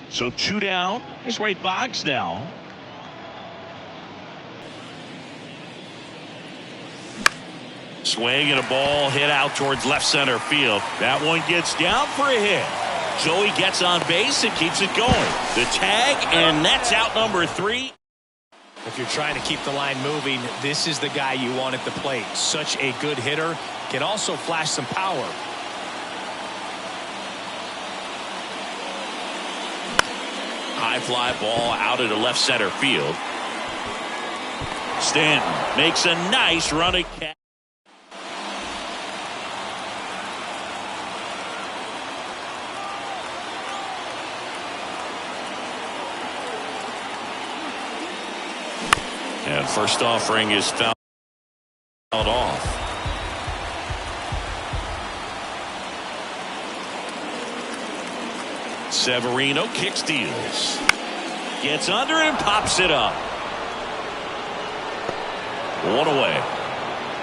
So 2 down. Here's Wade Boggs now. Swing and a ball hit out towards left center field. That one gets down for a hit. Joey gets on base and keeps it going. The tag, and that's out number 3. If you're trying to keep the line moving, this is the guy you want at the plate. Such a good hitter. Can also flash some power. High fly ball out into left center field. Stanton makes a nice running catch. And first offering is fouled off. Severino kick steals. Gets under it and pops it up. 1 away.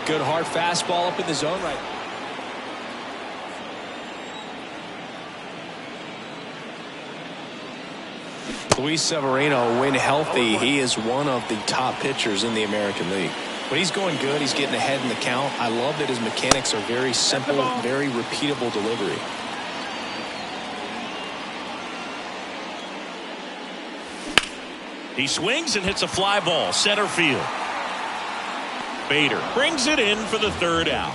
Good hard fastball up in the zone right. Luis Severino, when healthy, he is one of the top pitchers in the American League. When he's going good, he's getting ahead in the count. I love that his mechanics are very simple, very repeatable delivery. He swings and hits a fly ball center field. Bader brings it in for the 3rd out.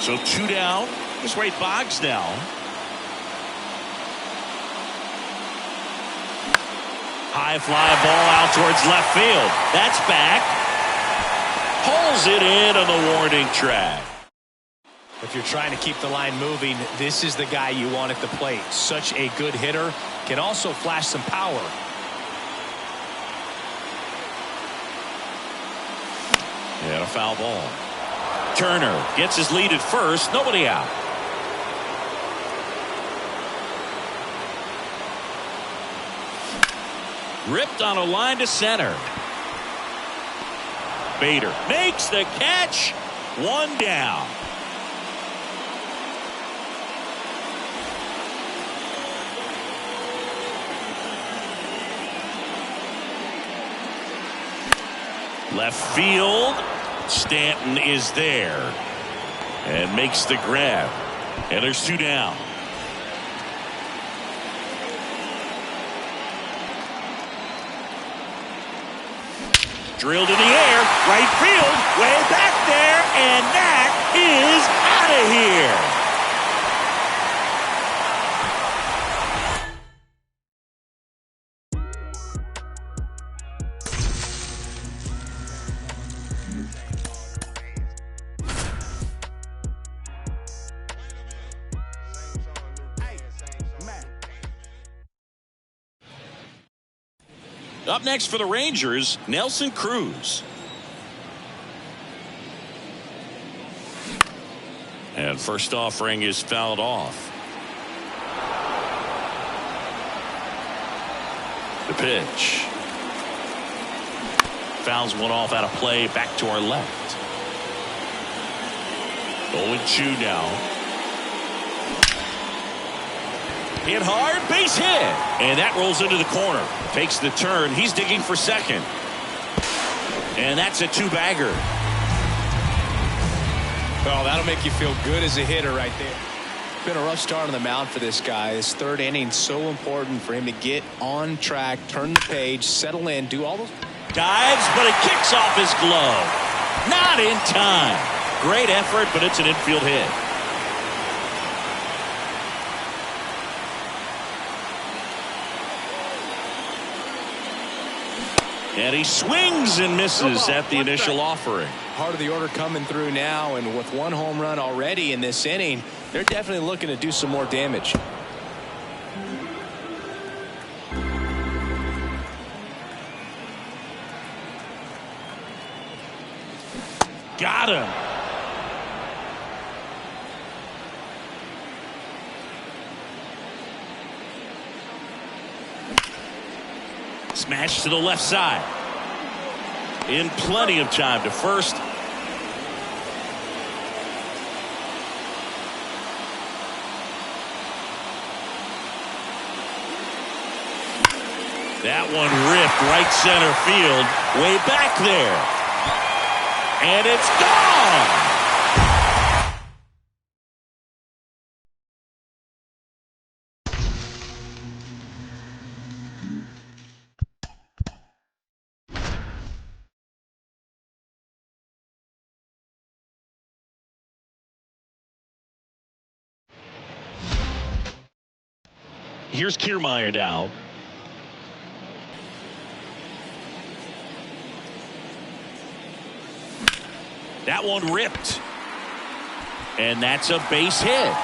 So 2 down. Here's Wade Boggs now. High fly ball out towards left field. That's back. Pulls it in on the warning track. If you're trying to keep the line moving, this is the guy you want at the plate. Such a good hitter. Can also flash some power. And a foul ball. Turner gets his lead at first. Nobody out. Ripped on a line to center. Bader makes the catch. 1 down. Left field. Stanton is there and makes the grab. And there's 2 down. Drilled in the air, right field, way back there, and that is out of here. Up next for the Rangers, Nelson Cruz. And first offering is fouled off. The pitch. Fouls one off out of play, back to our left. 0-2 now. Hit hard, base hit. And that rolls into the corner. Takes the turn. He's digging for second. And that's a 2-bagger. Well, that'll make you feel good as a hitter right there. Been a rough start on the mound for this guy. His 3rd inning so important for him to get on track, turn the page, settle in, do all those. Dives, but it kicks off his glove. Not in time. Great effort, but it's an infield hit. And he swings and misses at the initial offering. Part of the order coming through now, and with 1 home run already in this inning, they're definitely looking to do some more damage. Got him. Smash to the left side. In plenty of time to first. That one ripped right center field, way back there. And it's gone! Here's Kiermaier now. That one ripped. And that's a base hit.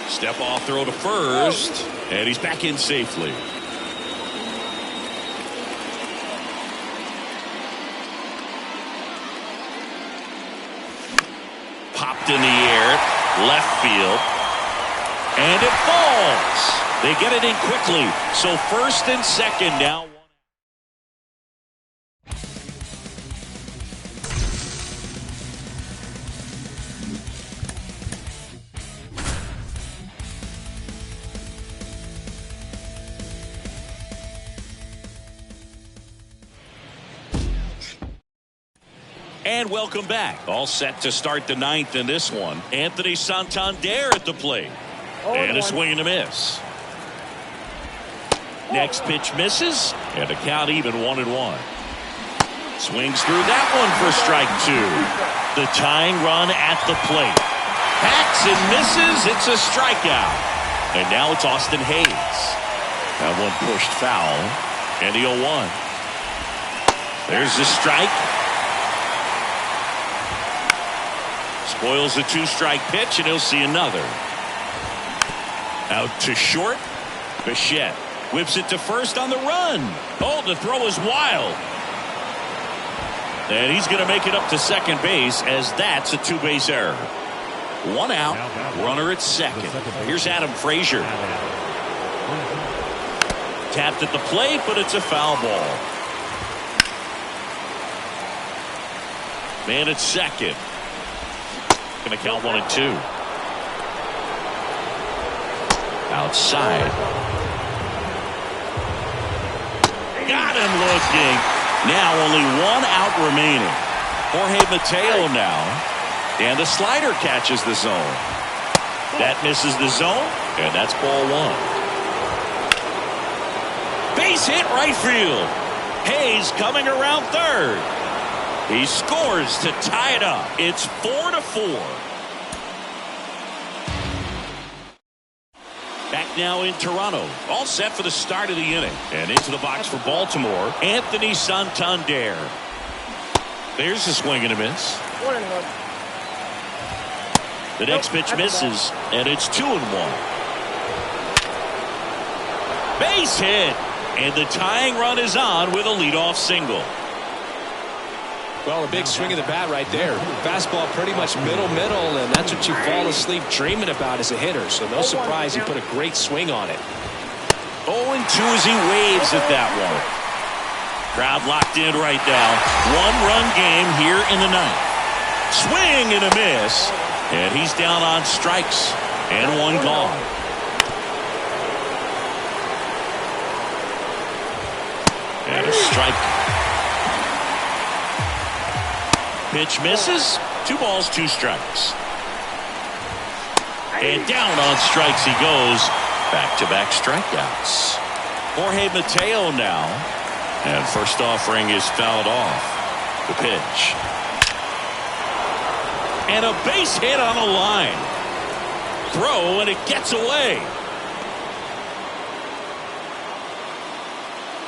Step off throw to first. And he's back in safely. Popped in the air. Left field. And it falls. They get it in quickly. So first and second now. And welcome back. All set to start the ninth in this one. Anthony Santander at the plate. And a swing and a miss. Next pitch misses, and the count even 1-1. Swings through that one for strike two. The tying run at the plate. Hacks and misses. It's a strikeout. And now it's Austin Hayes. That one pushed foul. And the 0-1. There's the strike. Spoils the two-strike pitch, and he'll see another. Out to short. Bichette whips it to first on the run. Oh, the throw is wild. And he's going to make it up to second base as that's a two-base error. One out. Runner at second. Here's Adam Frazier. Tapped at the plate, but it's a foul ball. Man at second. Going to count 1-2. Outside. Got him looking. Now only one out remaining. Jorge Mateo now. And the slider catches the zone. That misses the zone. And that's ball one. Base hit right field. Hayes coming around third. He scores to tie it up. It's 4-4. Back now in Toronto. All set for the start of the inning. And into the box for Baltimore, Anthony Santander. There's a swing and a miss. The next pitch misses, and it's 2-1. Base hit. And the tying run is on with a leadoff single. Well, a big swing of the bat right there. Fastball pretty much middle, and that's what you fall asleep dreaming about as a hitter. So no surprise he put a great swing on it. 0-2 as he waves at that one. Crowd locked in right now. One-run game here in the ninth. Swing and a miss. And he's down on strikes. And one gone. And a strike. Pitch misses. 2 balls, 2 strikes. And down on strikes he goes. Back-to-back strikeouts. Jorge Mateo now. And first offering is fouled off. The pitch. And a base hit on a line. Throw, and it gets away.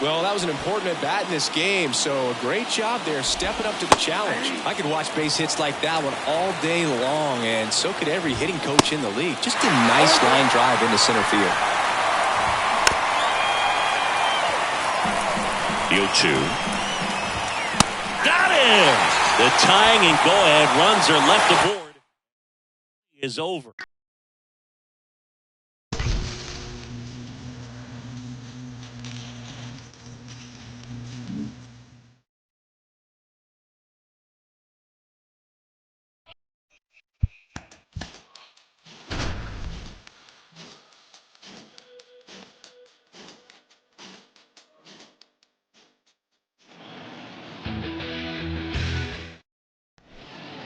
Well, that was an important at-bat in this game, so a great job there stepping up to the challenge. I could watch base hits like that one all day long, and so could every hitting coach in the league. Just a nice line drive into center field. The 0-2. Got him! The tying and go-ahead runs are left aboard. Is over.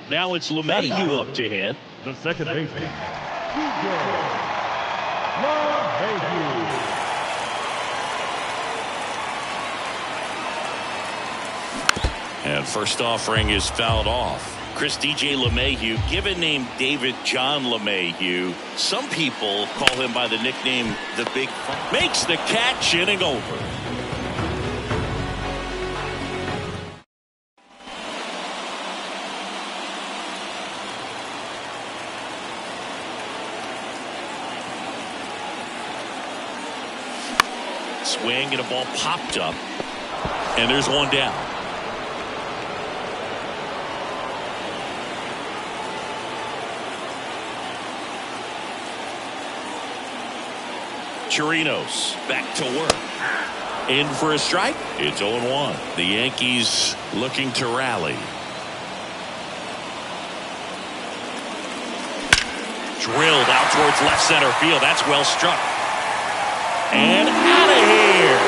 Now it's LeMahieu up to hit. The second baseman, LeMahieu. And first offering is fouled off. Chris DJ LeMahieu, given name David John LeMahieu. Some people call him by the nickname the Big Fun. Makes the catch, inning over. Swing and a ball popped up. And there's one down. Chirinos back to work. In for a strike. It's 0-1. The Yankees looking to rally. Drilled out towards left center field. That's well struck. And out of here.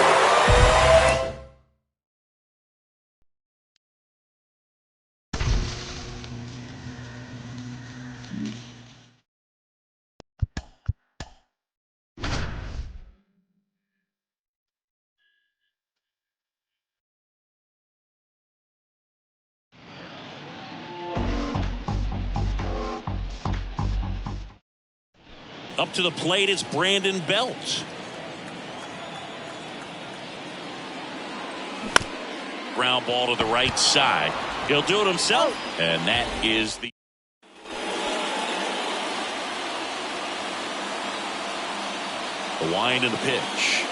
Up to the plate, it's Brandon Belt. Ground ball to the right side. He'll do it himself. And that is the wind of the pitch.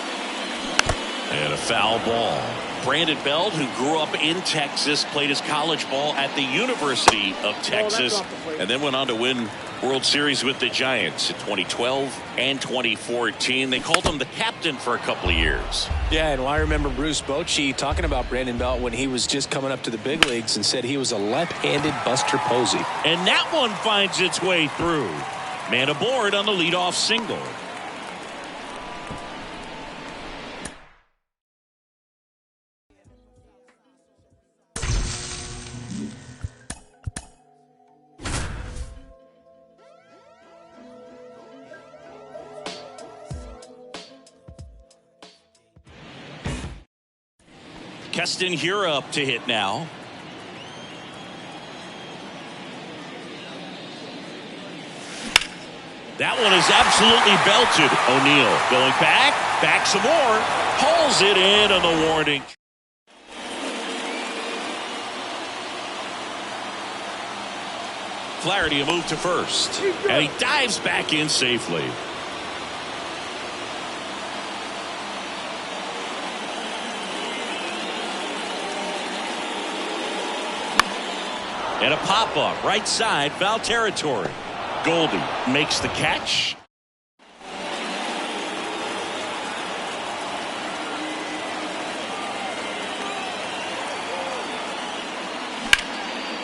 And a foul ball. Brandon Belt, who grew up in Texas, played his college ball at the University of Texas, and then went on to win World Series with the Giants in 2012 and 2014. They called him the captain for a couple of years. Yeah, and I remember Bruce Bochy talking about Brandon Belt when he was just coming up to the big leagues and said he was a left-handed Buster Posey. And that one finds its way through. Man aboard on the leadoff single. Keston Hiura up to hit now. That one is absolutely belted. O'Neill going back some more. Hauls it in on the warning. Flaherty a move to first. And he dives back in safely. And a pop-up, right side, foul territory. Goldie makes the catch.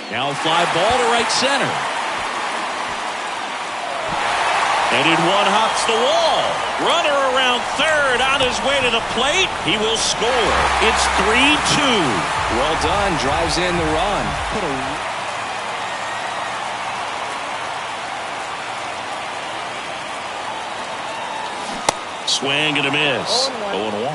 Now a fly ball to right center. And in one hops the wall. Runner around third on his way to the plate. He will score. It's 3-2. Well done. Drives in the run. Put a swing and a miss. 0-1.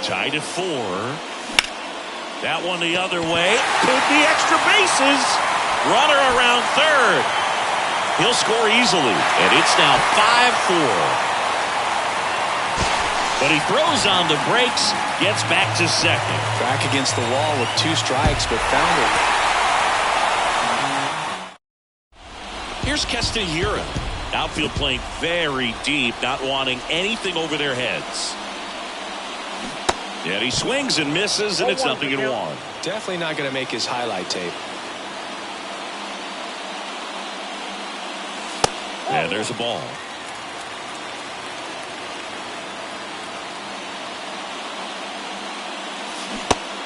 Tied at 4. That one the other way. Could be extra bases. Runner around third. He'll score easily. And it's now 5-4. But he throws on the brakes, gets back to second. Back against the wall with 2 strikes, but found it. Here's Castanera. Outfield playing very deep, not wanting anything over their heads. And he swings and misses, and it's 0-1. Definitely not going to make his highlight tape. And there's a ball.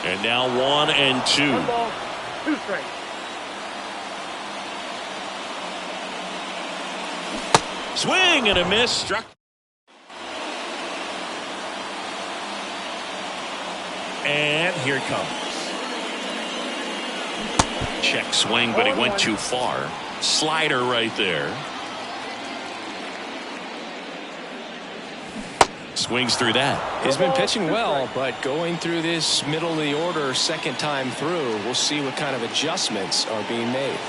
And now 1-2. 1 ball, 2 strikes. Swing and a miss. Struck. And here it comes. Check swing, but he went too far. Slider right there. Swings through that. He's been pitching well, but going through this middle of the order second time through, we'll see what kind of adjustments are being made.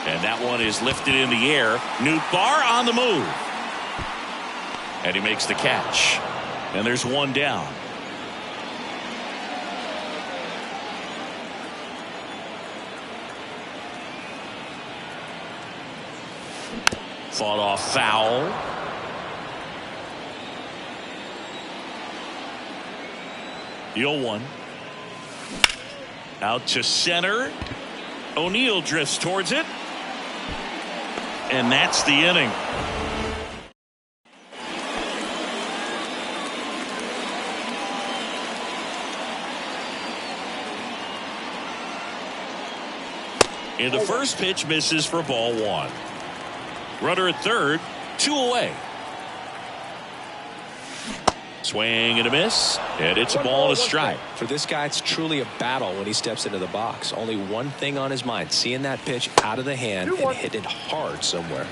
And that one is lifted in the air. Nootbaar on the move. And he makes the catch. And there's one down. Fought off foul. The 0-1. Out to center. O'Neill drifts towards it. And that's the inning. And the first pitch misses for ball 1. Runner at third, 2 away. Swing and a miss, and it's a ball and a strike. For this guy, it's truly a battle when he steps into the box. Only one thing on his mind, seeing that pitch out of the hand and hit it hard somewhere.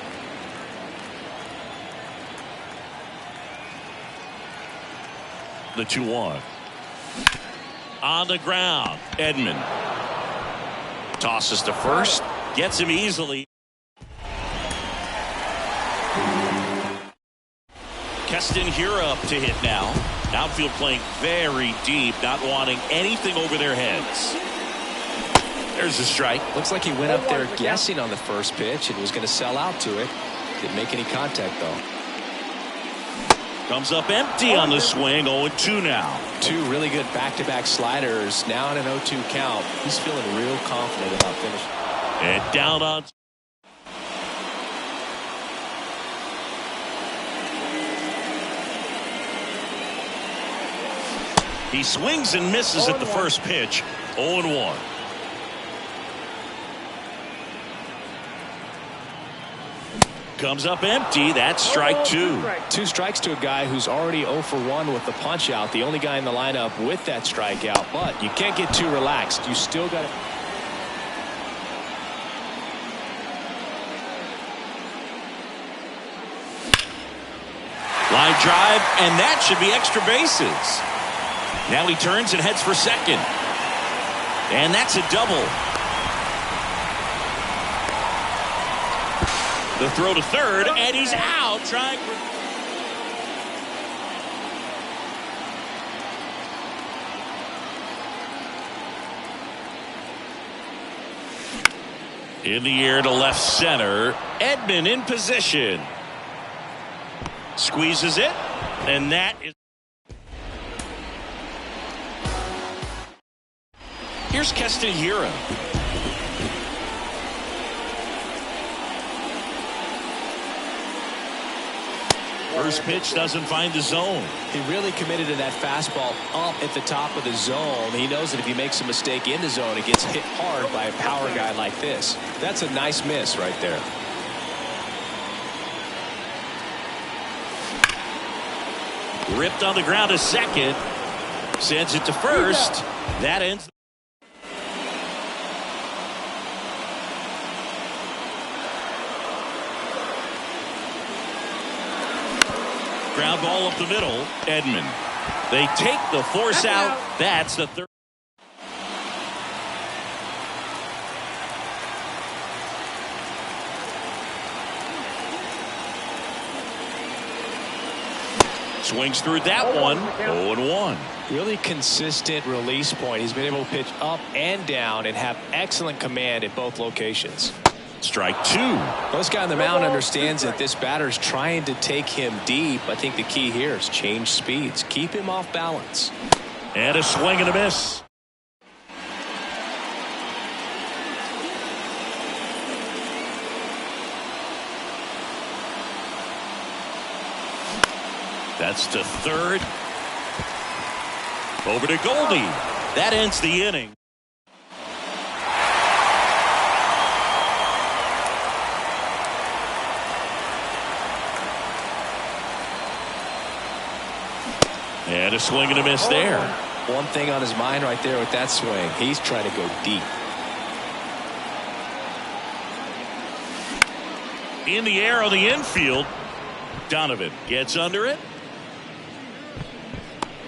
The 2-1. On the ground, Edman. Tosses to first, gets him easily. Castanera up to hit now. Outfield playing very deep, not wanting anything over their heads. There's a strike. Looks like he went up there guessing on the first pitch and was going to sell out to it. Didn't make any contact, though. Comes up empty on the swing. 0-2 now. 2 really good back-to-back sliders. Now in an 0-2 count. He's feeling real confident about finishing. And down on. He swings and misses at the first pitch. 0-1. Comes up empty. That's strike 2. 2 strikes to a guy who's already 0 for 1 with the punch out. The only guy in the lineup with that strikeout. But you can't get too relaxed. You still got to. Line drive, and that should be extra bases. Now he turns and heads for second. And that's a double. The throw to third, and he's out trying for. In the air to left center. Edman in position. Squeezes it, and that is. Here's Castanera. First pitch doesn't find the zone. He really committed to that fastball up at the top of the zone. He knows that if he makes a mistake in the zone, it gets hit hard by a power guy like this. That's a nice miss right there. Ripped on the ground to second. Sends it to first. That ends. Ground ball up the middle. Edman. They take the force out. That's the third. Swings through that one. 0-1. Really consistent release point. He's been able to pitch up and down and have excellent command at both locations. Strike two. Well, this guy on the mound understands that this batter's trying to take him deep. I think the key here is change speeds. Keep him off balance. And a swing and a miss. That's to third. Over to Goldie. That ends the inning. And a swing and a miss there. One thing on his mind right there with that swing. He's trying to go deep. In the air on the infield. Donovan gets under it.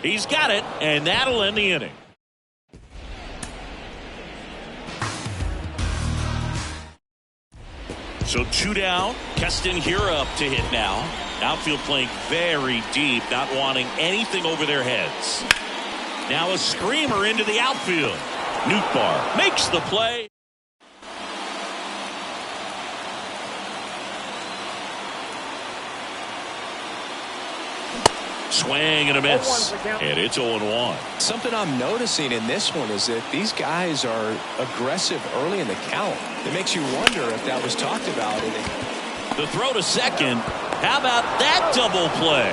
He's got it, and that'll end the inning. So two down. Keston Hiura up to hit now. Outfield playing very deep, not wanting anything over their heads. Now a screamer into the outfield. Nootbaar makes the play. Swing and a miss. And it's 0-1. Something I'm noticing in this one is that these guys are aggressive early in the count. It makes you wonder if that was talked about. The throw to second. How about that double play?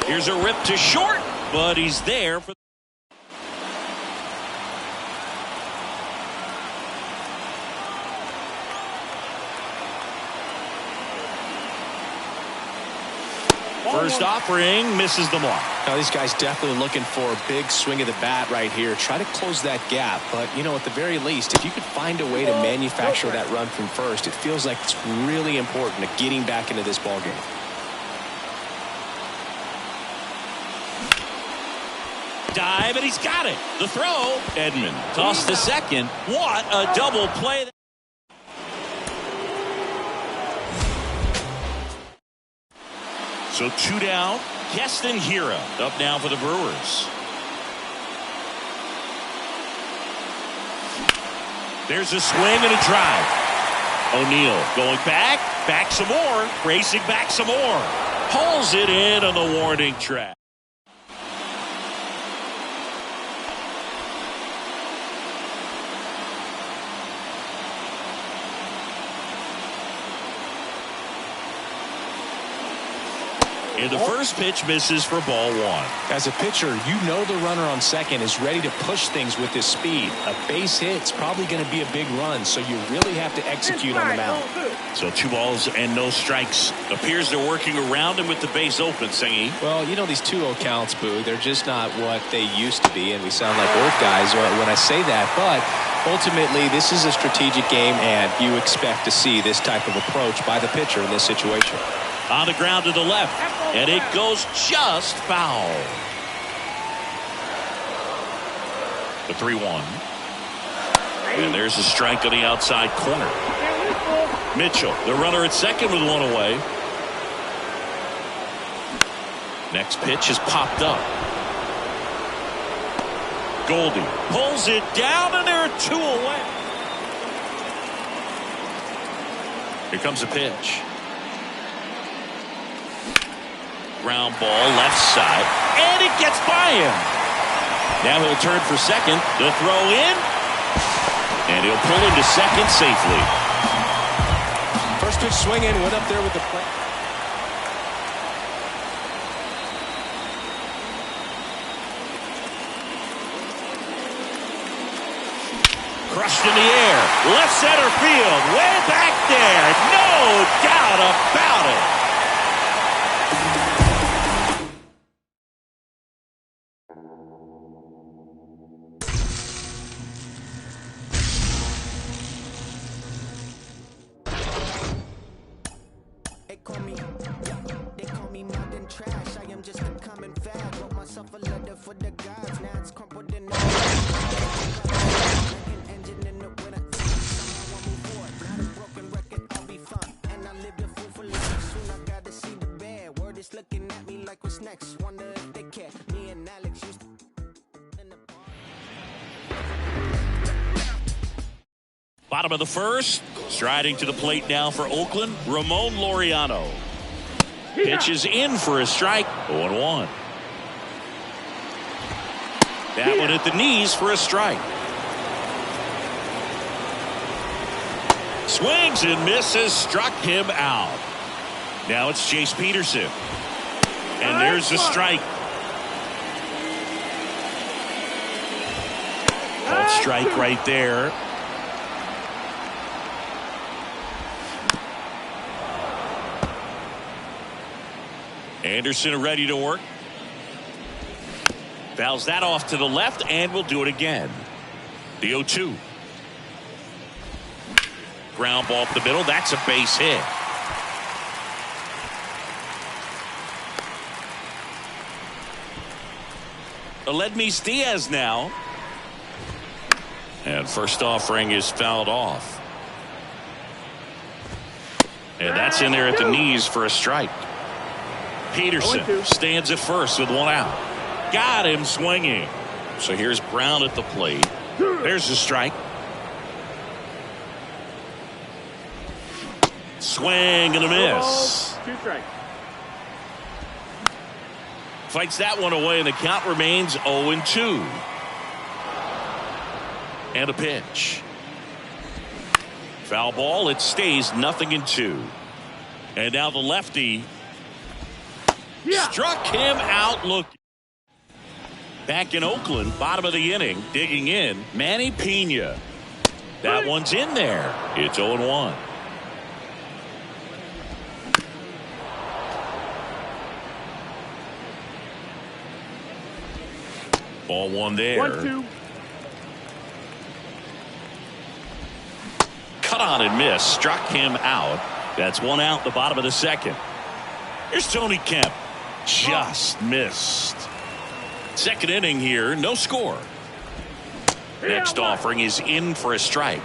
Here's a rip to short, but he's there for. First offering misses the mark. Now these guys definitely looking for a big swing of the bat right here. Try to close that gap. But, you know, at the very least, if you could find a way to manufacture that run from first, it feels like it's really important to getting back into this ballgame. Dive, and he's got it. The throw. Edman tossed to second. What a double play. So two down. Keston Hiura up now for the Brewers. There's a swing and a drive. O'Neill going back some more, racing back some more. Pulls it in on the warning track. And the first pitch misses for ball one. As a pitcher, you know the runner on second is ready to push things with his speed. A base hit's probably going to be a big run, so you really have to execute on the mound. So 2 balls and no strikes. Appears they're working around him with the base open, Singy. Well, you know these 2-0 counts, Boo, they're just not what they used to be, and we sound like old guys when I say that. But ultimately, this is a strategic game, and you expect to see this type of approach by the pitcher in this situation. On the ground to the left, and it goes just foul. The 3-1. And there's a strike on the outside corner. Mitchell, the runner at second with one away. Next pitch is popped up. Goldie pulls it down, and there are 2 away. Here comes a pitch. Ground ball left side, and it gets by him. Now he'll turn for second. The throw in, and he'll pull into second safely. First pitch swinging, went up there with the play. Crushed in the air, left center field, way back there, no doubt about it. They call me modern trash. I am just a common fad. Wrote myself a letter for the gods. Now it's crumpled in the engine in the winter. Somehow I move forward. Not a broken record, I'll be fine. And I live the fool for life. Soon I looking at me like what's next. Wonder if they care. Me and Alex used to in the bar. Bottom of the first. Striding to the plate now for Oakland, Ramon Laureano. Pitches in for a strike. 0-1. That one at the knees for a strike. Swings and misses. Struck him out. Now it's Chase Peterson. And there's the strike. Called strike right there. Anderson ready to work. Fouls that off to the left, and we'll do it again. The 0-2. Ground ball up the middle. That's a base hit. Aledmys Diaz now. And first offering is fouled off. And that's in there at the knees for a strike. Peterson stands at first with one out. Got him swinging. So here's Brown at the plate. There's the strike. Swing and a miss. 2 strikes. Fights that one away, and the count remains 0-2. And a pitch. Foul ball. It stays 0-2. And now the lefty struck him out. Look. Back in Oakland, bottom of the inning, digging in, Manny Pena. That one's in there. It's 0-1. Ball one there. 1-2. Cut on and miss. Struck him out. That's one out the bottom of the second. Here's Tony Kemp. Just missed. Second inning here, no score. Next offering is in for a strike.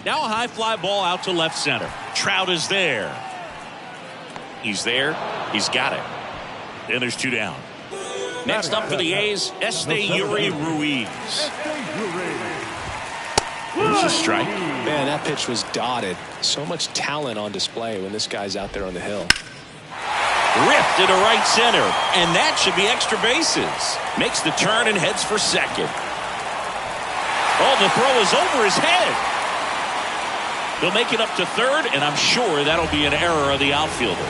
Now a high fly ball out to left center. Trout is there. He's there. He's got it. And there's 2 down. Next up for the A's, Esteury Ruiz. There's a strike. Man, that pitch was dotted. So much talent on display when this guy's out there on the hill. Ripped into right center, and that should be extra bases. Makes the turn and heads for second. Oh, the throw is over his head. They'll make it up to third, and I'm sure that'll be an error of the outfielder.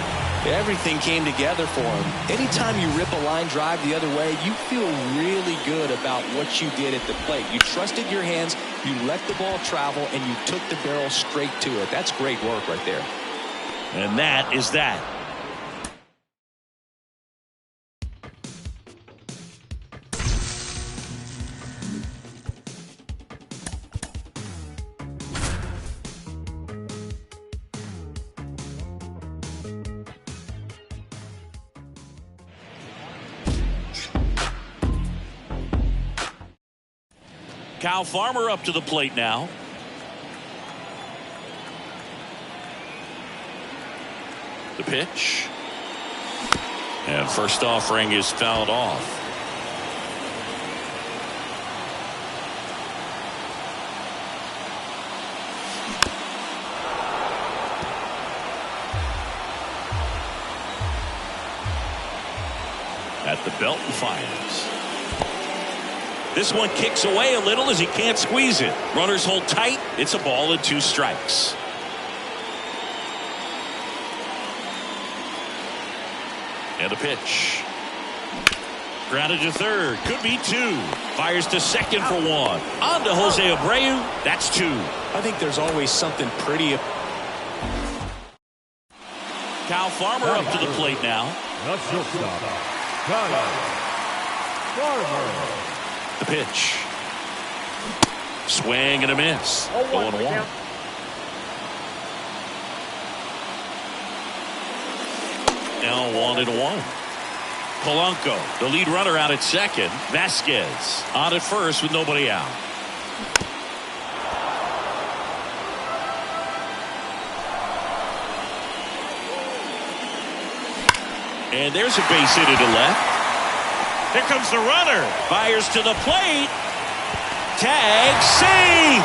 Everything came together for him. Anytime you rip a line drive the other way, you feel really good about what you did at the plate. You trusted your hands, you let the ball travel, and you took the barrel straight to it. That's great work right there. And that is that. Kyle Farmer up to the plate now. The pitch. And first offering is fouled off. At the belt and fires. This one kicks away a little as he can't squeeze it. Runners hold tight. It's a ball and 2 strikes. And a pitch. Grounded to third. Could be 2. Fires to second for 1. On to Jose Abreu. That's 2. I think there's always something pretty. Kyle Farmer up to the plate now. The shortstop, Kyle Farmer. The pitch. Swing and a miss. 0-1. Now 1-1. Polanco, the lead runner out at second. Vasquez on at first with nobody out. And there's a base hit to the left. Here comes the runner. Fires to the plate. Tag, save.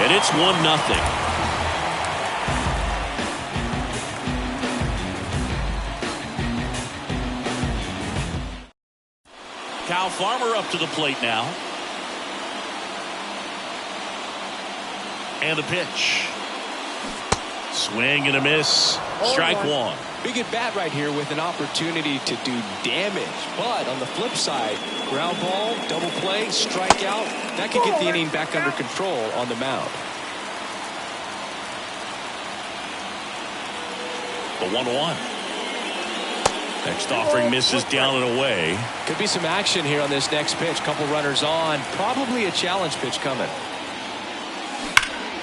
And it's 1-0. Kyle Farmer up to the plate now. And the pitch. Swing and a miss. Strike one. Big at bat right here with an opportunity to do damage. But on the flip side, ground ball, double play, strikeout. That could get the inning back under control on the mound. The 1-1. Next offering misses down and away. Could be some action here on this next pitch. Couple runners on. Probably a challenge pitch coming.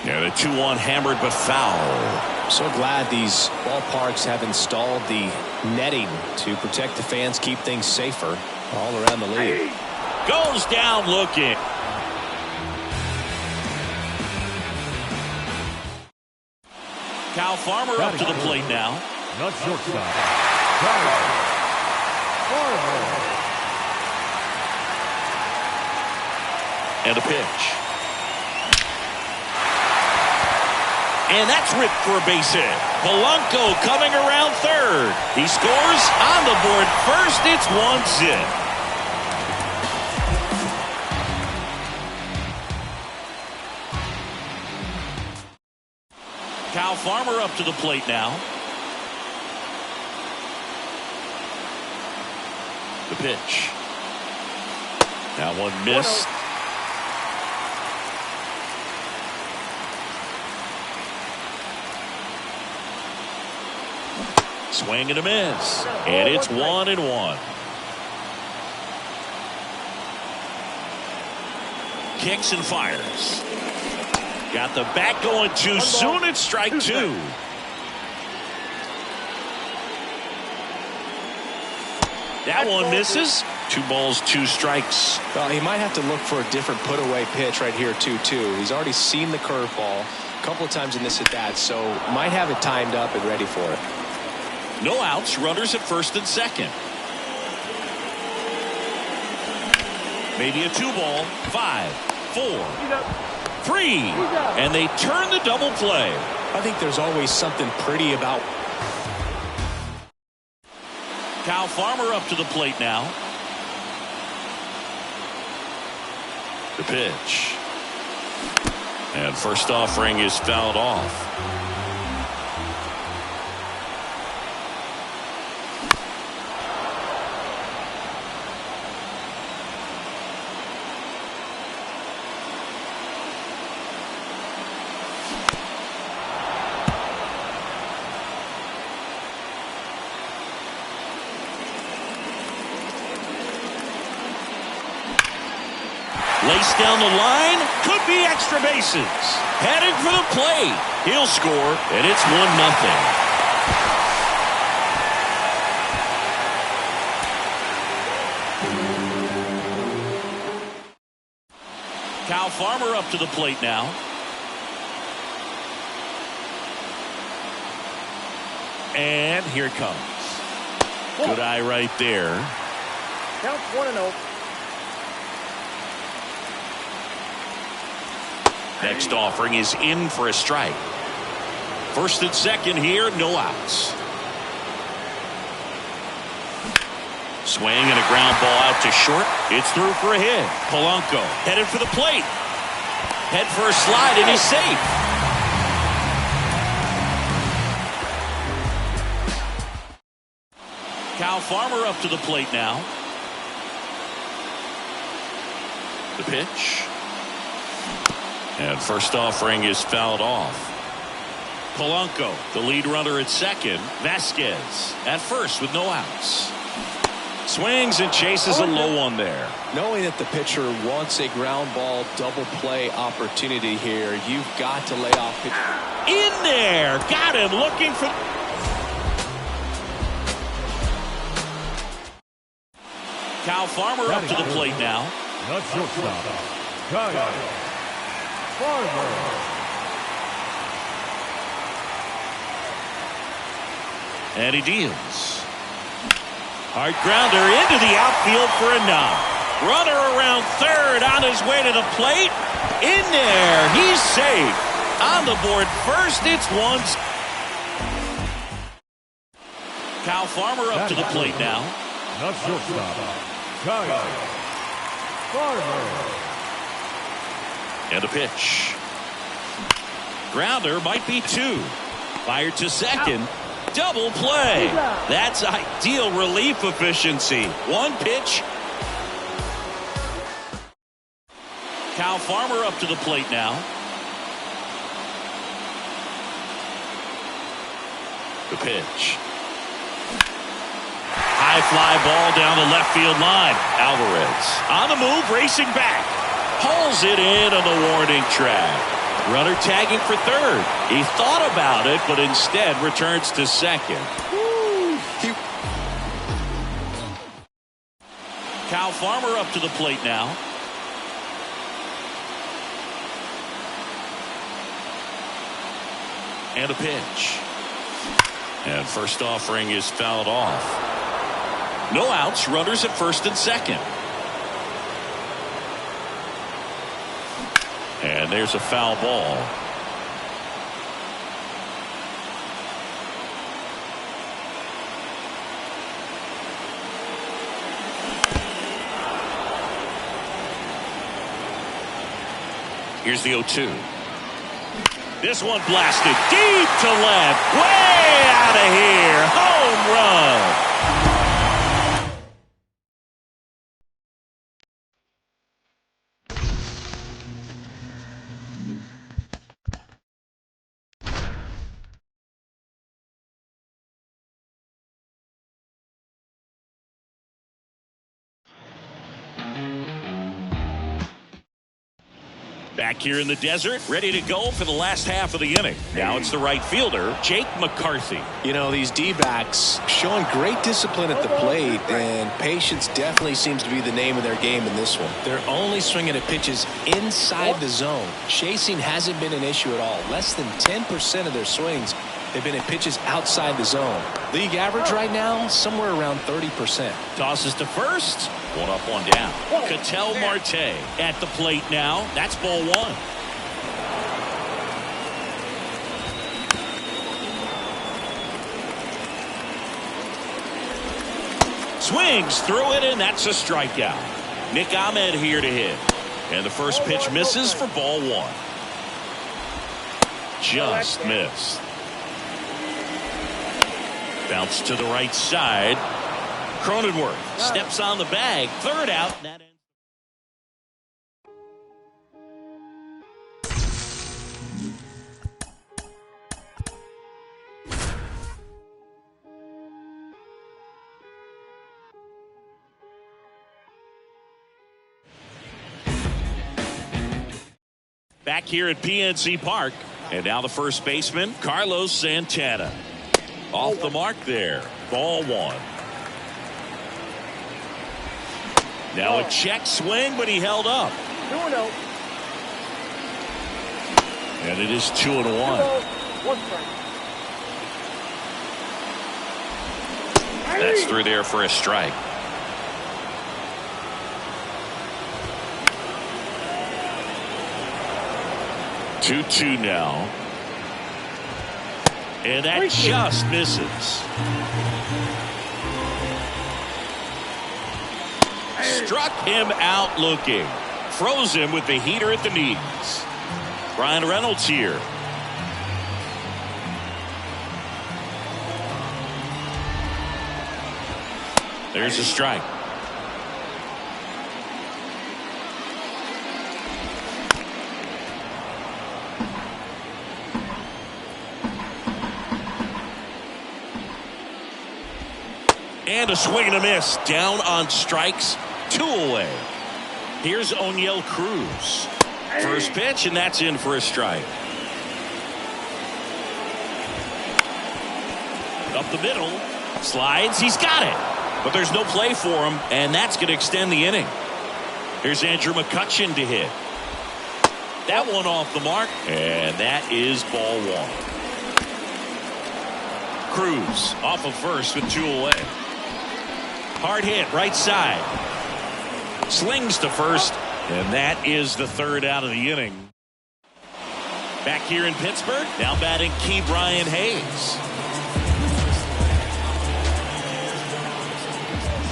Yeah, the 2-1 hammered but foul. So glad these ballparks have installed the netting to protect the fans, keep things safer all around the league. Goes down looking. Kyle Farmer up to the plate now. Not shortstop. Kyle Farmer. And a pitch. And that's ripped for a base hit. Polanco coming around third. He scores on the board first. It's 1-0. Kyle Farmer up to the plate now. The pitch. That one missed. Swing and a miss. And it's 1-1. Kicks and fires. Got the bat going too soon. It's strike two. That one misses. 2 balls, 2 strikes. Well, he might have to look for a different put-away pitch right here, 2-2. He's already seen the curveball a couple of times in this at-bat, so might have it timed up and ready for it. No outs, runners at first and second. Maybe a 2-ball, 5, 4, 3, and they turn the double play. I think there's always something pretty about. Kyle Farmer up to the plate now. The pitch. And first offering is fouled off. Laced down the line, could be extra bases. Headed for the plate. He'll score, and it's 1-0. Kyle Farmer up to the plate now. And here it comes. Good eye right there. Count 1-0. Next offering is in for a strike. First and second here, no outs. Swing and a ground ball out to short. It's through for a hit. Polanco headed for the plate. Head for a slide, and he's safe. Kyle Farmer up to the plate now. The pitch. And first offering is fouled off. Polanco, the lead runner at second. Vasquez at first with no outs. Swings and chases a low one there. Knowing that the pitcher wants a ground ball double play opportunity here, you've got to lay off pitch. In there. Got him looking for. Kyle Farmer up to the plate now. Not shortstop. Kyle Farmer. And he deals. Hard grounder into the outfield for a knock. Runner around third on his way to the plate. In there. He's safe. On the board first. It's one. Kyle Farmer up to the plate now. The shortstop, Kyle Farmer. And a pitch. Grounder might be two. Fired to second. Double play. That's ideal relief efficiency. One pitch. Kyle Farmer up to the plate now. The pitch. High fly ball down the left field line. Alvarez on the move, racing back. Hauls it in on the warning track. Runner tagging for third. He thought about it, but instead returns to second. Kyle Farmer up to the plate now. And a pitch. And first offering is fouled off. No outs, runners at first and second. And there's a foul ball. Here's the 0-2. This one blasted deep to left. Way out of here. Home run. Back here in the desert, ready to go for the last half of the inning. Now it's the right fielder, Jake McCarthy. You know, these D-backs showing great discipline at the plate, and patience definitely seems to be the name of their game in this one. They're only swinging at pitches inside the zone. Chasing hasn't been an issue at all. Less than 10% of their swings have been at pitches outside the zone. League average right now, somewhere around 30%. Tosses to first. One up, one down. Ketel Marte at the plate now. That's ball one. Swings through it, and that's a strikeout. Nick Ahmed here to hit. And the first pitch misses for ball one. Just missed. Bounce to the right side. Cronenworth steps on the bag. Third out. That ends. Back here at PNC Park. And now the first baseman, Carlos Santana. Off the mark there. Ball one. Now a check swing, but he held up. 2-0. And it is 2-1. 1 strike. That's through there for a strike. Two now. And that just misses. Struck him out looking. Froze him with the heater at the knees. Brian Reynolds here. There's a strike. And a swing and a miss. Down on strikes. 2 away. Here's O'Neill Cruz. First pitch, and that's in for a strike. Up the middle. Slides. He's got it. But there's no play for him, and that's going to extend the inning. Here's Andrew McCutchen to hit. That one off the mark, and that is ball one. Cruz off of first with 2 away. Hard hit, right side. Slings to first, and that is the third out of the inning. Back here in Pittsburgh, now batting Key Brian Hayes.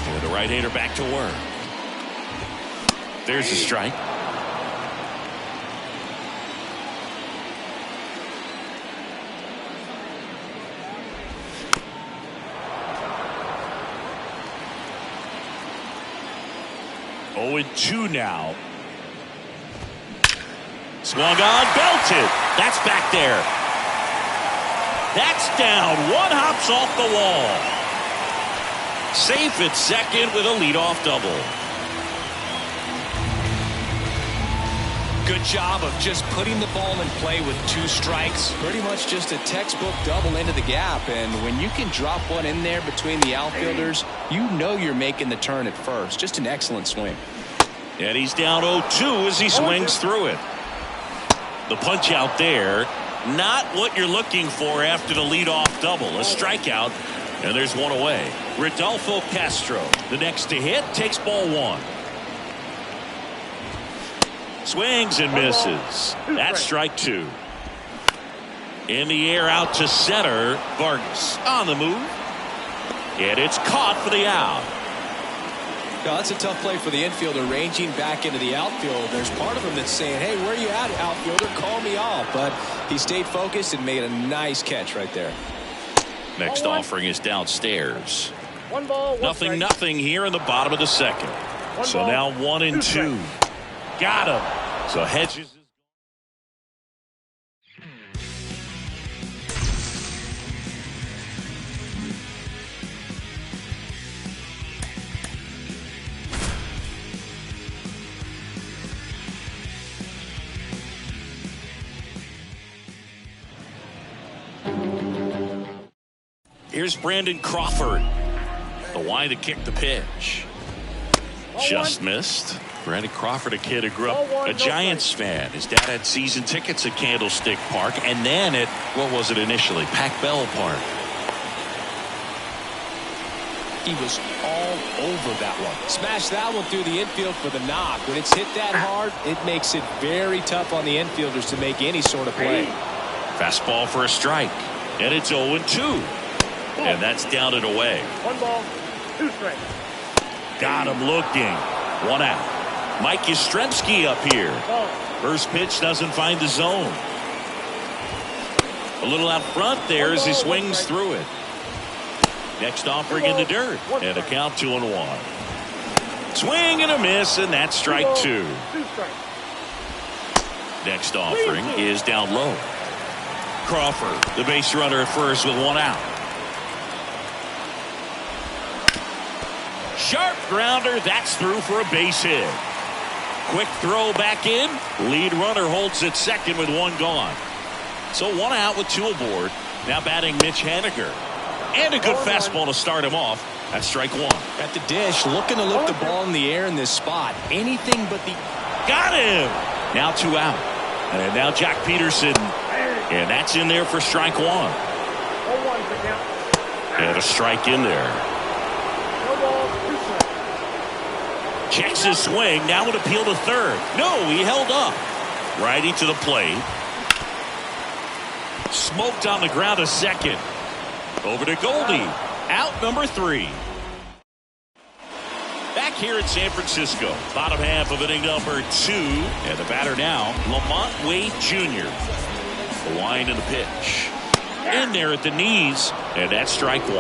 And the right-hander back to work. There's a strike. Oh, and 2 now. Swung on, belted. That's back there. That's down. One hops off the wall. Safe at second with a leadoff double. Good job of just putting the ball in play with 2 strikes. Pretty much just a textbook double into the gap. And when you can drop one in there between the outfielders, you know you're making the turn at first. Just an excellent swing. And he's down 0-2 as he swings through it. The punch out there, not what you're looking for after the leadoff double. A strikeout, and there's one away. Rodolfo Castro, the next to hit, takes ball 1. Swings and misses. That's strike 2. In the air out to center. Vargas on the move. And it's caught for the out. No, that's a tough play for the infielder, ranging back into the outfield. There's part of him that's saying, hey, where are you at, outfielder? Call me off. But he stayed focused and made a nice catch right there. Next offering is downstairs. 1 ball, 1 strike. Nothing here in the bottom of the second. So now 1 and 2. Got him. So Hedges. Here's Brandon Crawford. The wide to kick the pitch. Just missed. Brandon Crawford, a kid who grew up a Giants fan. His dad had season tickets at Candlestick Park and then at, what was it initially, Pac-Bell Park. He was all over that one. Smashed that one through the infield for the knock. When it's hit that hard, it makes it very tough on the infielders to make any sort of play. Fastball for a strike. And it's 0-2. And that's down and away. 1 ball, 2 strikes. Got him looking. 1 out. Mike Yastrzemski up here. First pitch doesn't find the zone. A little out front there as he swings through it. Next offering in the dirt. And a count 2-1. Swing and a miss, and that's strike 2. Next offering is down low. Crawford, the base runner at first with 1 out. Sharp grounder, that's through for a base hit. Quick throw back in. Lead runner holds at second with 1 gone. So 1 out with 2 aboard. Now batting Mitch Haniger. And a good fastball to start him off. That's strike 1. At the dish, looking to lift the ball in the air in this spot. Anything but the... Got him! Now 2 out. And now Jack Peterson. And that's in there for strike 1. 0-1 for count. And a strike in there. Checks his swing. Now would appeal to third. No, he held up. Righty to the plate. Smoked on the ground to second. Over to Goldie. Out number 3. Back here in San Francisco. Bottom half of inning number 2. And the batter now, Lamont Wade Jr. The wind and the pitch. In there at the knees. And that's strike 1.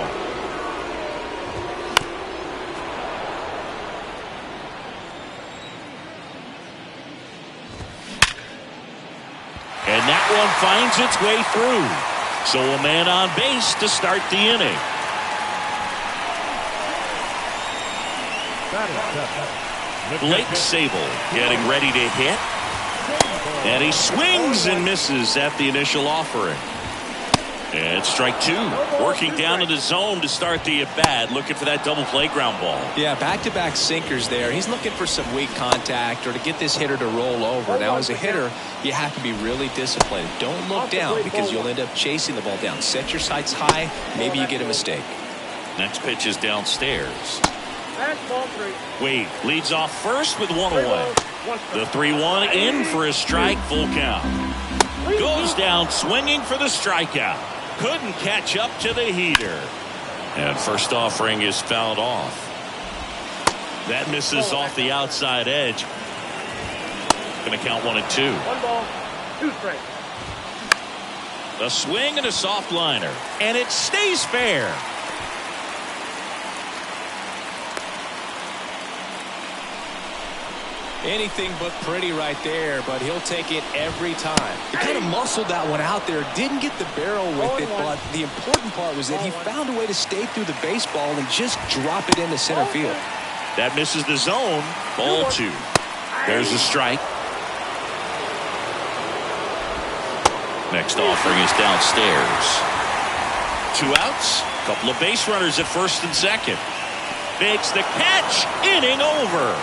And that one finds its way through. So a man on base to start the inning. Blake Sable getting ready to hit. And he swings and misses at the initial offering. And strike 2. Working down to the zone to start the at-bat. Looking for that double play ground ball. Yeah, back-to-back sinkers there. He's looking for some weak contact or to get this hitter to roll over. Now, as a hitter, you have to be really disciplined. Don't look down because you'll end up chasing the ball down. Set your sights high. Maybe you get a mistake. Next pitch is downstairs. Fastball 3. Wade leads off first with one Three away. balls, 1 The strike. 3-1 in for a strike, full count. Goes down swinging for the strikeout. Couldn't catch up to the heater. And first offering is fouled off. That misses off the outside edge. Going to count 1-2. 1 ball, 2 strikes. A swing and a soft liner. And it stays fair. Anything but pretty right there, but he'll take it every time. He kind of muscled that one out there, didn't get the barrel with it, but the important part was that he found a way to stay through the baseball and just drop it into center field. That misses the zone. Ball 2. There's a strike. Next offering is downstairs. 2 outs. Couple of base runners at first and second. Makes the catch. Inning over.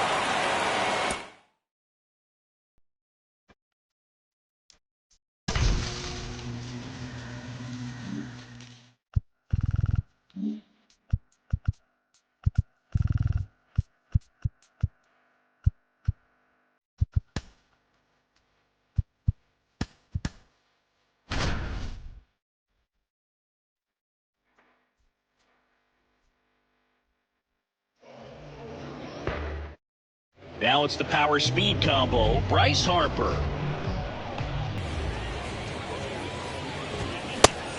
Now it's the power speed combo. Bryce Harper.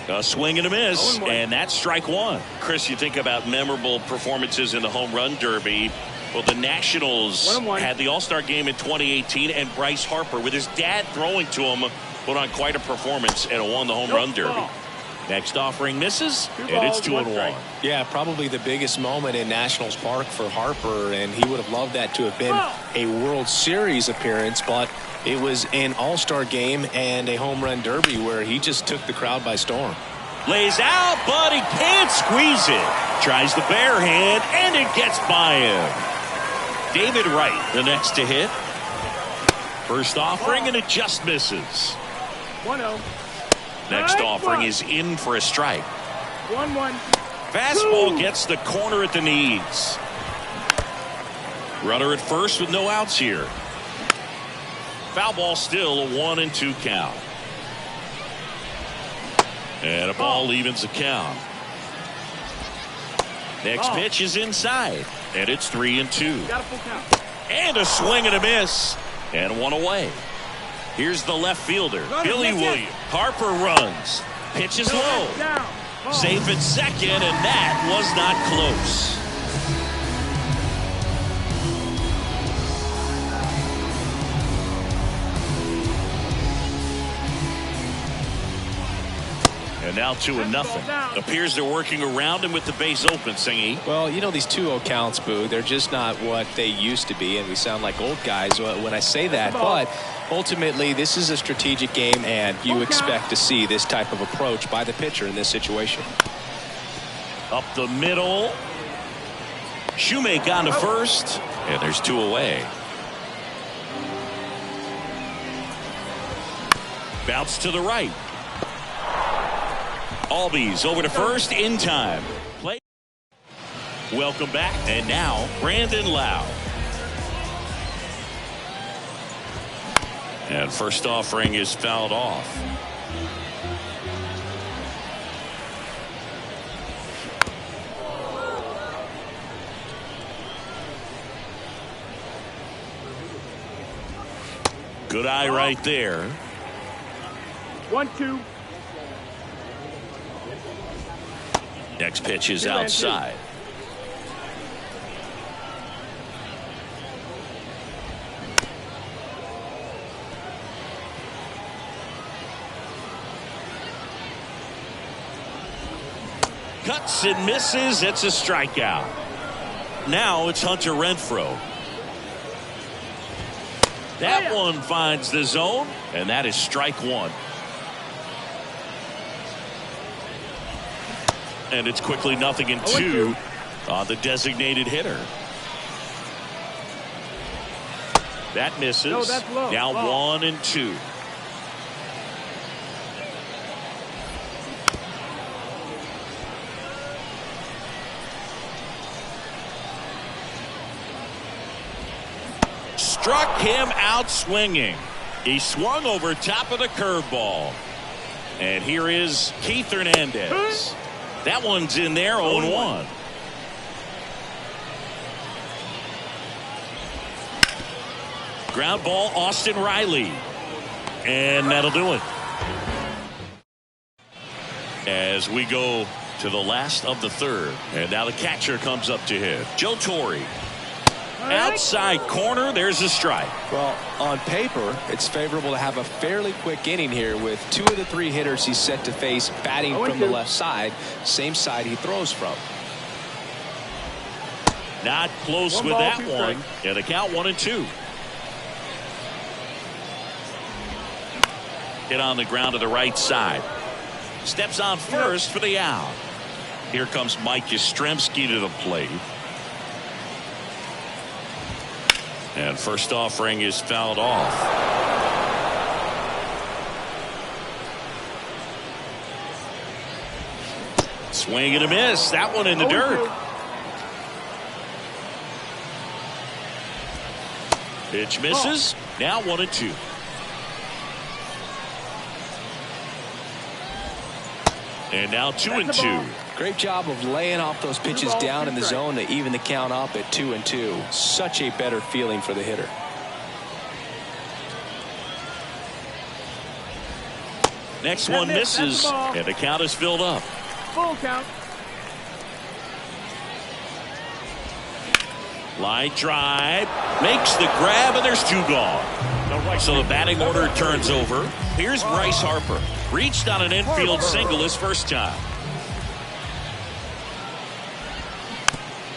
A swing and a miss, and that's strike 1. Chris, you think about memorable performances in the home run derby. Well, the Nationals 1-1. had the All-Star game in 2018, and Bryce Harper, with his dad throwing to him, put on quite a performance and won the home run derby. Ball. Next offering misses, 2 and it's balls, 2-1. strike. Yeah, probably the biggest moment in Nationals Park for Harper, and he would have loved that to have been a World Series appearance, but it was an All-Star game and a home run derby where he just took the crowd by storm. Lays out, but he can't squeeze it. Tries the bare hand, and it gets by him. David Wright, the next to hit. First offering, and it just misses. 1-0. Next offering is in for a strike. 1-1. Fastball gets the corner at the knees. Runner at first with no outs here. Foul ball still, a 1-2 count. And a ball evens the count. Next pitch is inside, and it's 3-2. Got a full count. And a swing and a miss, and 1 away. Here's the left fielder, Billy Williams. Harper runs. Pitch is low. Down. Ball. Safe at second, and that was not close. And now 2-0. Appears they're working around him with the base open, Singy. Well, you know, these 2-0 counts, Boo, they're just not what they used to be, and we sound like old guys when I say that. But ultimately, this is a strategic game, and you expect to see this type of approach by the pitcher in this situation. Up the middle. Shoemake on to first, and there's 2 away. Bounce to the right. Albies over to first in time. Play. Welcome back. And now Brandon Lau. And first offering is fouled off. Good eye right there. 1-2. Next pitch is outside. Cuts and misses. It's a strikeout. Now it's Hunter Renfroe. That one finds the zone, and that is strike 1. And it's quickly 0-2 on the designated hitter. That misses. No, that's low. Now Ball. 1-2. struck him out swinging. He swung over top of the curveball. And here is Keith Hernandez. That one's in there, 0-1. Ground ball, Austin Riley. And that'll do it. As we go to the last of the third. And now the catcher comes up to hit. Joe Torre. Outside corner, there's a strike. Well, on paper, it's favorable to have a fairly quick inning here with 2 of the 3 hitters he's set to face batting from the left side, same side he throws from. Not close with that one. Yeah, the count 1-2. Hit on the ground to the right side. Steps on first for the out. Here comes Mike Yastrzemski to the plate. And first offering is fouled off. Swing and a miss. That one in the dirt. Pitch misses. Now 1-2. And now 2-2. Great job of laying off those pitches down in the zone to even the count up at 2-2. Such a better feeling for the hitter. Next one misses, and the count is filled up. Full count. Line drive, makes the grab, and there's 2 gone. So the batting order turns over. Here's Bryce Harper. Reached on an infield single his first time.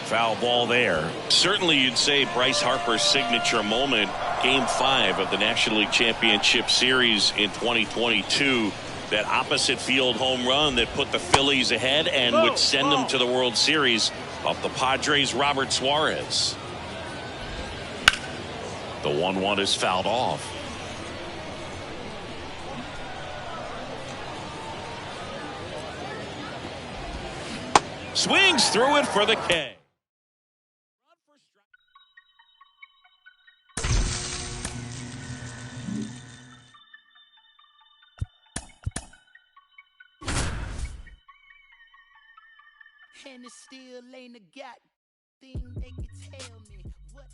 Foul ball there. Certainly you'd say Bryce Harper's signature moment, Game 5 of the National League Championship Series in 2022. That opposite field home run that put the Phillies ahead and would send them to the World Series off the Padres' Robert Suarez. The 1-1 is fouled off. Swings through it for the K. And it still ain't a god thing they can tell me. What?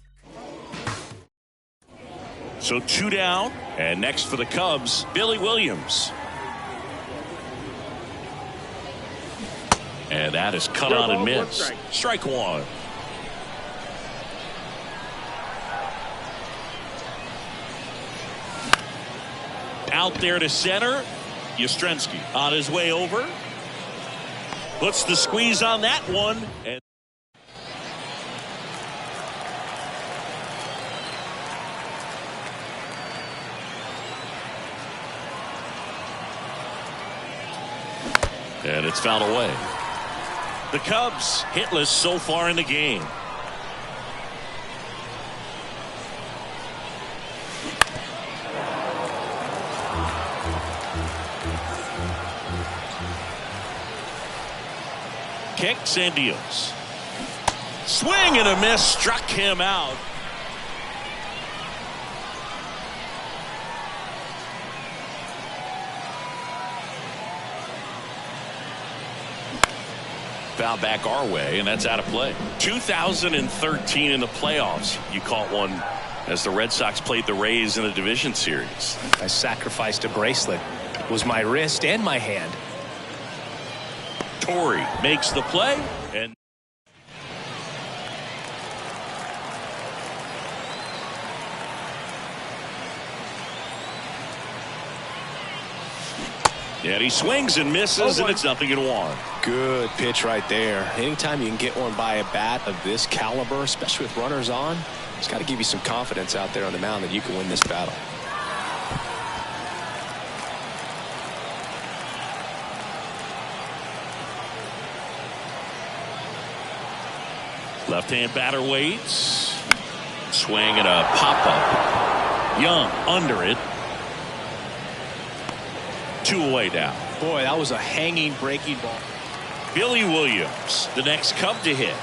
So 2 down, and next for the Cubs, Billy Williams. And that is cut on and missed. Strike 1. Out there to center. Yastrzemski on his way over. Puts the squeeze on that one. And it's fouled away. The Cubs hitless so far in the game. Kicks and deals. Swing and a miss, struck him out. Foul back our way, and that's out of play. 2013 in the playoffs, you caught one as the Red Sox played the Rays in a division series. I sacrificed a bracelet. It was my wrist and my hand. Torre makes the play, and he swings and misses, and it's 0-1. Good pitch right there. Anytime you can get one by a bat of this caliber, especially with runners on, it's got to give you some confidence out there on the mound that you can win this battle. Left-hand batter waits. Swing and a pop-up. Young under it. 2 away now. Boy, that was a hanging breaking ball. Billy Williams, the next Cub to hit.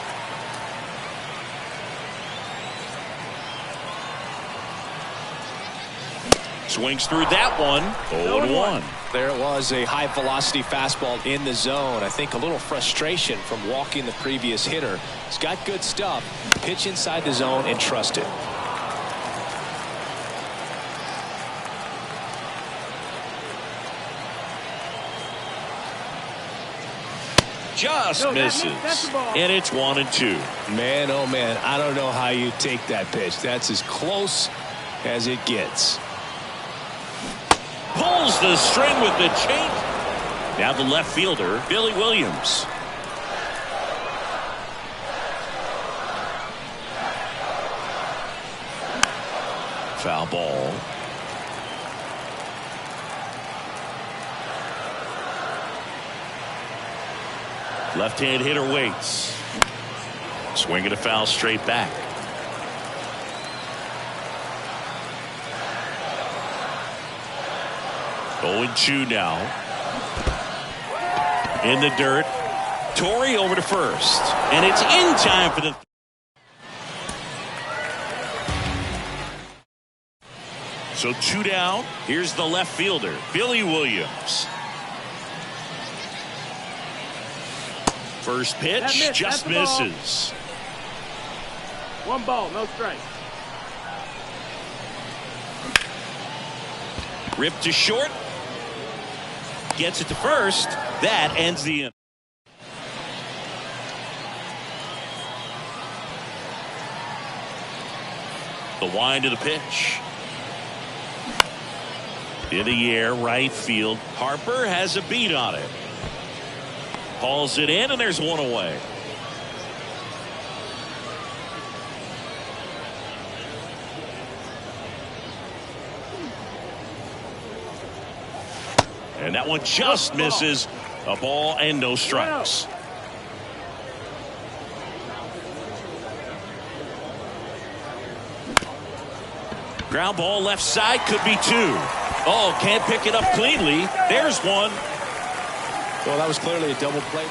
Swings through that one. 0-1. There it was, a high velocity fastball in the zone. I think a little frustration from walking the previous hitter. He's got good stuff. Pitch inside the zone and trust it. Just misses. And it's 1-2. Man, oh man, I don't know how you take that pitch. That's as close as it gets. Pulls the string with the change. Now the left fielder, Billy Williams. Foul ball. Left-hand hitter waits. Swinging a foul straight back. Going 2 now. In the dirt. Torrey over to first. And it's in time for the... So 2 down. Here's the left fielder, Billy Williams. First pitch just misses. 1 ball, no strike. Ripped to short. Gets it to first. That ends the inning. The wind of the pitch. In the air, right field. Harper has a beat on it. Hauls it in, and there's 1 away. And that one just misses. A ball and no strikes. Ground ball left side, could be 2. Oh, can't pick it up cleanly. There's 1. Well, that was clearly a double play.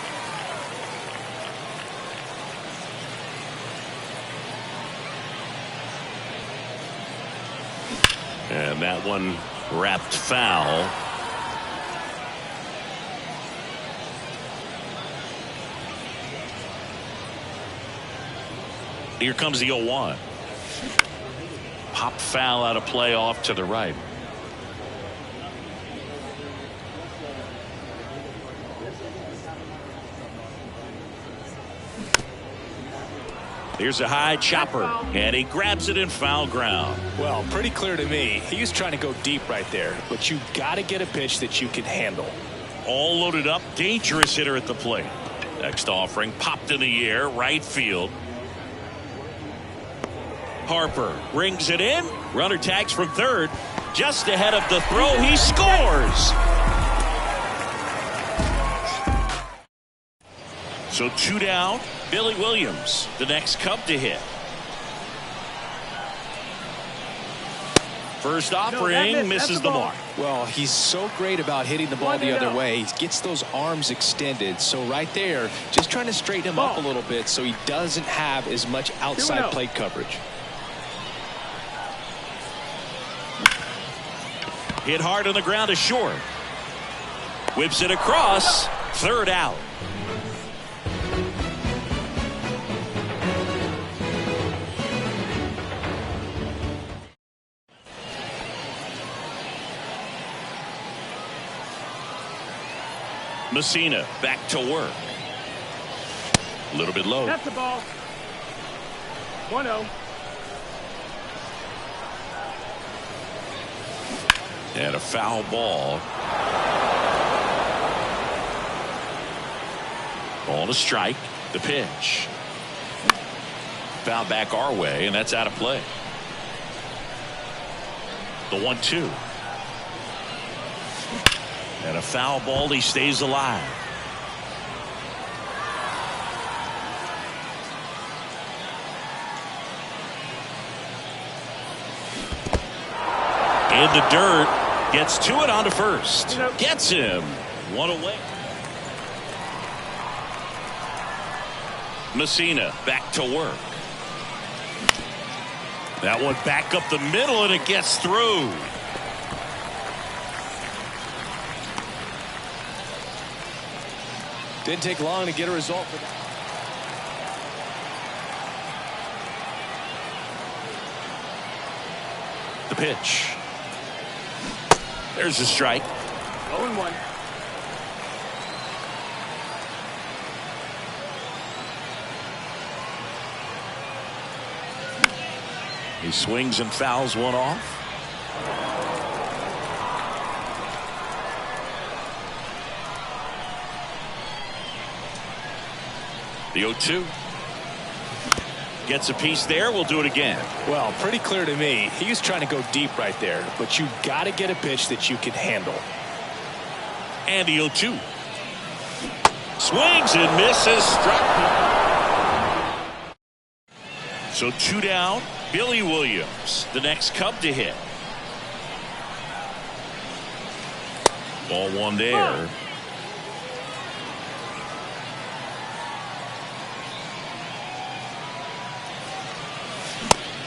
And that one wrapped foul. Here comes the 0-1. Pop foul out of play off to the right. Here's a high chopper, and he grabs it in foul ground. Well, pretty clear to me. He was trying to go deep right there, but you got to get a pitch that you can handle. All loaded up, dangerous hitter at the plate. Next offering, popped in the air, right field. Harper rings it in. Runner tags from third. Just ahead of the throw, he scores. So 2 down. Billy Williams, the next Cub to hit. First offering misses the mark. Well, he's so great about hitting the ball the other way. He gets those arms extended. So right there, just trying to straighten him up a little bit so he doesn't have as much outside plate coverage. Hit hard on the ground to short. Whips it across. Third out. Messina back to work. A little bit low. That's the ball. 1-0. And a foul ball. Ball to strike. The pitch. Foul back our way, and that's out of play. The 1-2. And a foul ball. He stays alive. In the dirt. Gets to it onto first. Gets him. 1 away. Messina back to work. That one back up the middle, and it gets through. Didn't take long to get a result. The pitch. There's a strike. 0-1. He swings and fouls one off. The 0-2. Gets a piece there. We'll do it again. Well, pretty clear to me. He was trying to go deep right there, but you got to get a pitch that you can handle. And the 0-2. Swings and misses. Struck. So 2 down. Billy Williams, the next Cub to hit. Ball 1 there.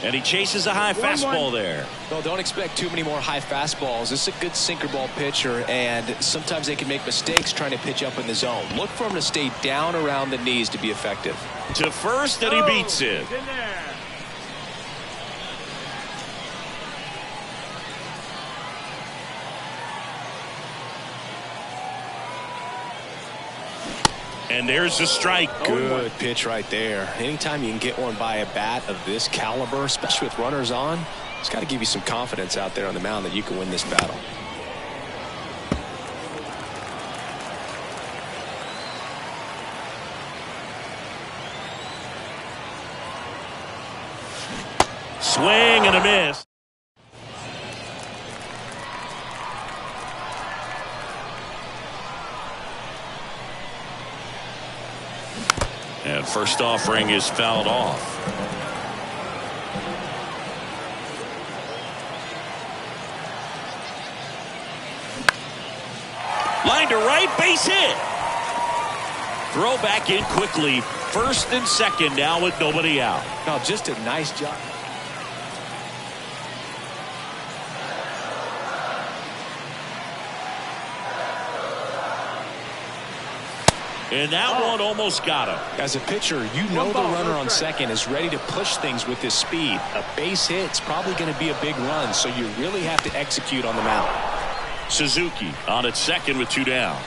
And he chases a high fastball there. Well, don't expect too many more high fastballs. This is a good sinker ball pitcher, and sometimes they can make mistakes trying to pitch up in the zone. Look for him to stay down around the knees to be effective. To first, and he beats it. In there. And there's a strike. Good pitch right there. Anytime you can get one by a bat of this caliber, especially with runners on, it's got to give you some confidence out there on the mound that you can win this battle. Swing and a miss. And first offering is fouled off. Line to right, base hit. Throw back in quickly. First and second now with nobody out. Now, just a nice job. And that one almost got him. As a pitcher, you know the runner on second is ready to push things with his speed. A base hit's probably going to be a big run, so you really have to execute on the mound. Suzuki on at second with 2 down.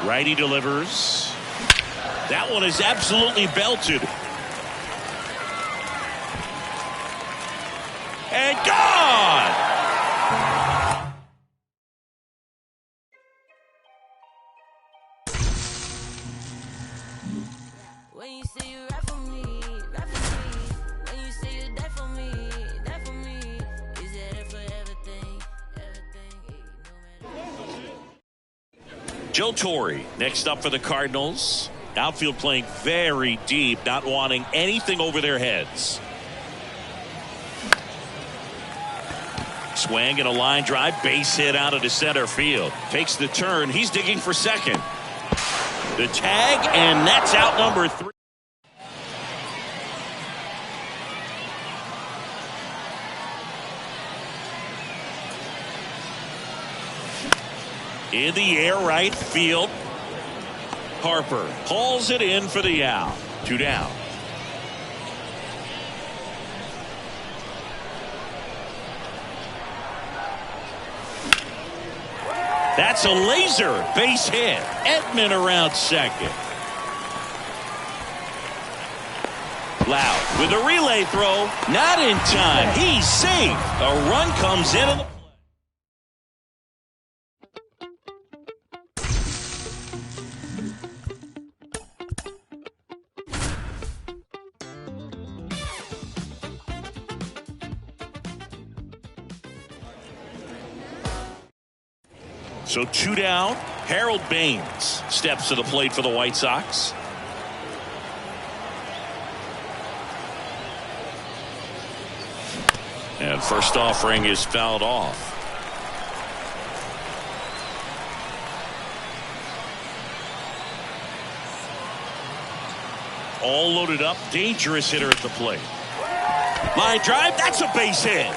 Righty delivers. That one is absolutely belted. And gone! When you say you rap for me, rap for me. When you say you die for me, die for me. Is that for everything, everything, no matter. Joe Torre next up for the Cardinals. Outfield playing very deep, not wanting anything over their heads. Swing and a line drive, base hit out of the center field. Takes the turn, he's digging for second. The tag, and that's out number 3. In the air, right field. Harper hauls it in for the out. 2 down. That's a laser base hit. Edman around second. Loud with a relay throw. Not in time. He's safe. A run comes in on the So 2 down. Harold Baines steps to the plate for the White Sox. And first offering is fouled off. All loaded up, dangerous hitter at the plate. Line drive, that's a base hit.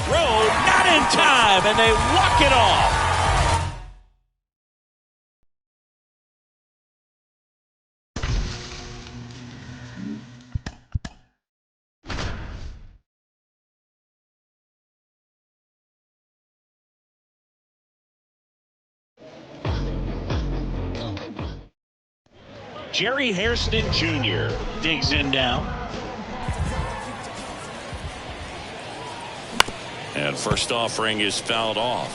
Throw, not in time, and they walk it off. Jerry Hairston Jr. digs in now. And first offering is fouled off.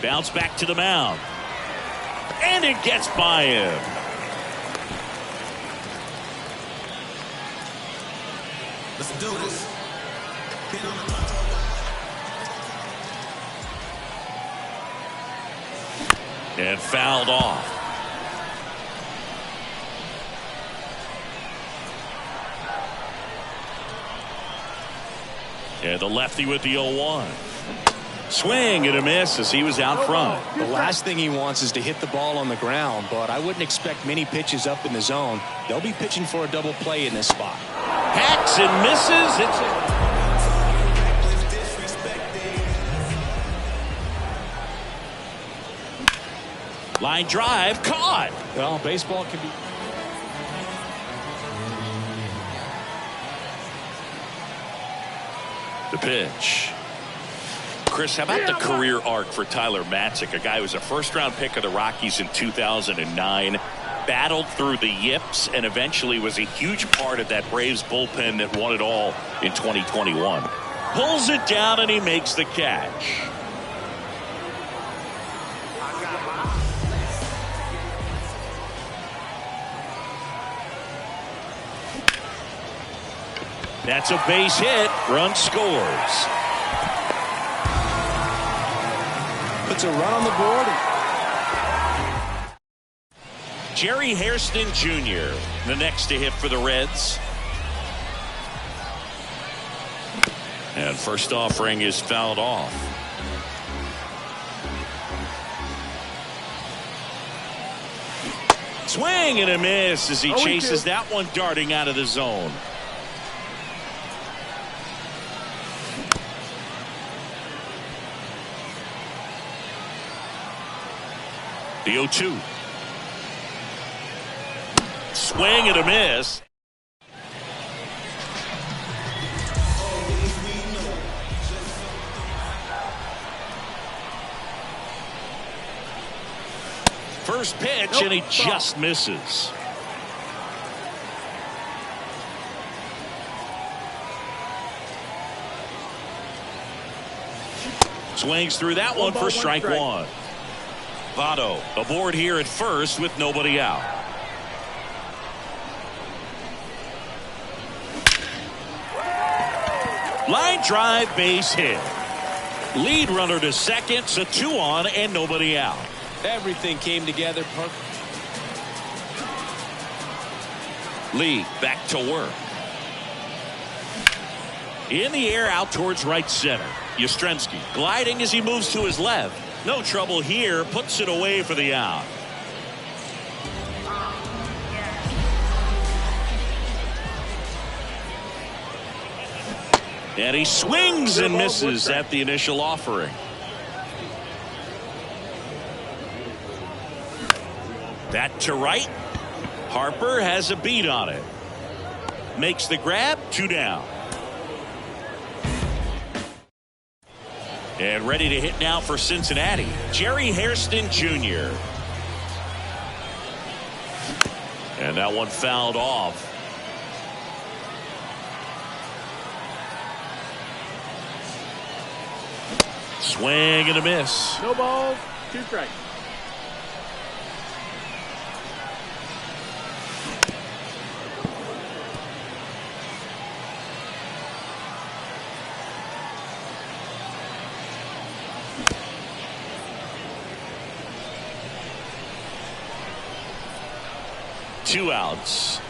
Bounce back to the mound. And it gets by him. Let's do this. And fouled off. And the lefty with the 0-1. Swing and a miss as he was out front. The last thing he wants is to hit the ball on the ground, but I wouldn't expect many pitches up in the zone. They'll be pitching for a double play in this spot. Hacks and misses. Line drive caught. Well, baseball can be. The pitch. Chris, how about the career arc for Tyler Matzik, a guy who was a first-round pick of the Rockies in 2009, battled through the yips, and eventually was a huge part of that Braves bullpen that won it all in 2021. Pulls it down, and he makes the catch. That's a base hit. Run scores. Puts a run on the board. Jerry Hairston Jr., the next to hit for the Reds. And first offering is fouled off. Swing and a miss as he chases that one darting out of the zone. The 0-2. Swing and a miss. First pitch, and he just misses. Swings through that one for strike one. Votto aboard here at first with nobody out. Line drive, base hit. Lead runner to second, so 2 on and nobody out. Everything came together perfect. Lee back to work. In the air out towards right center. Yastrzemski gliding as he moves to his left. No trouble here, puts it away for the out. And he swings and misses at the initial offering. That to right. Harper has a beat on it. Makes the grab, 2 down. And ready to hit now for Cincinnati, Jerry Hairston Jr. And that one fouled off. Swing and a miss. No balls, 2 strikes. Two outs.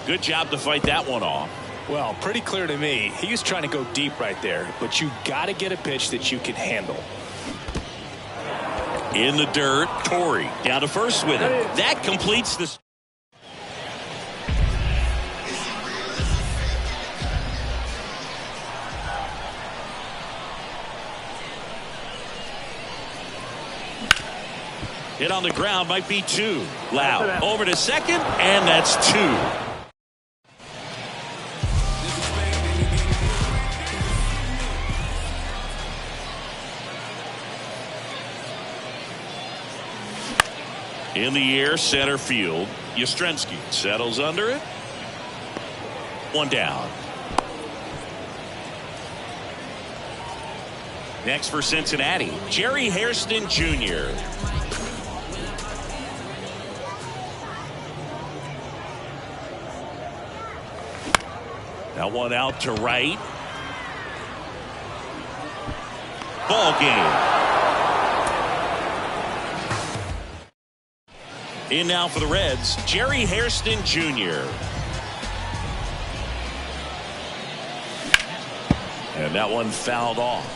Good job to fight that one off. Well, pretty clear to me. He was trying to go deep right there, but you got to get a pitch that you can handle. In the dirt, Torrey down to first with it. That completes the... Hit on the ground, might be 2. Loud over to second, and that's 2. In the air, center field. Yastrzemski settles under it. 1 down. Next for Cincinnati, Jerry Hairston Jr. That one out to right. Ball game. In now for the Reds, Jerry Hairston Jr. And that one fouled off.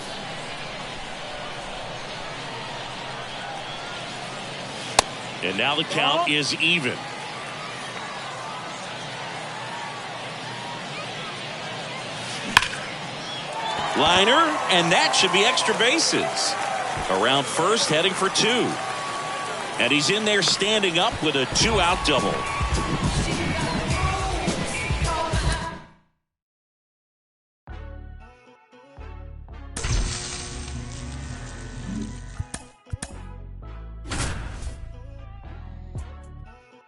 And now the count is even. Liner, and that should be extra bases. Around first, heading for 2. And he's in there standing up with a 2-out double.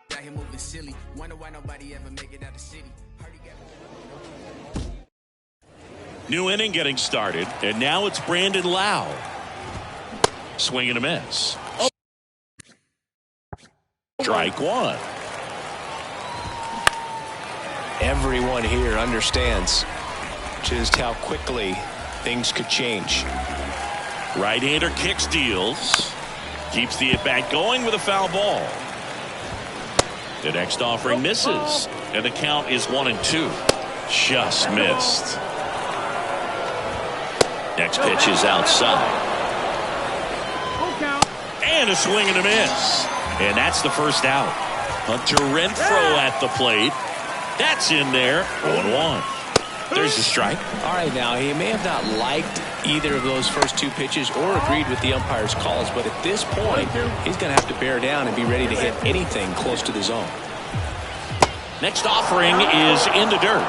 Got him moving silly. Wonder why nobody ever make it out the city. New inning getting started, and now it's Brandon Lau. Swing and a miss. Oh. Strike 1. Everyone here understands just how quickly things could change. Right-hander kicks, deals. Keeps the at-bat going with a foul ball. The next offering misses, and the count is 1-2. Just missed. Next pitch is outside. And a swing and a miss. And that's the first out. Hunter Renfroe at the plate. That's in there. 0-1. There's the strike. All right, now he may have not liked either of those first 2 pitches or agreed with the umpire's calls, but at this point, he's going to have to bear down and be ready to hit anything close to the zone. Next offering is in the dirt.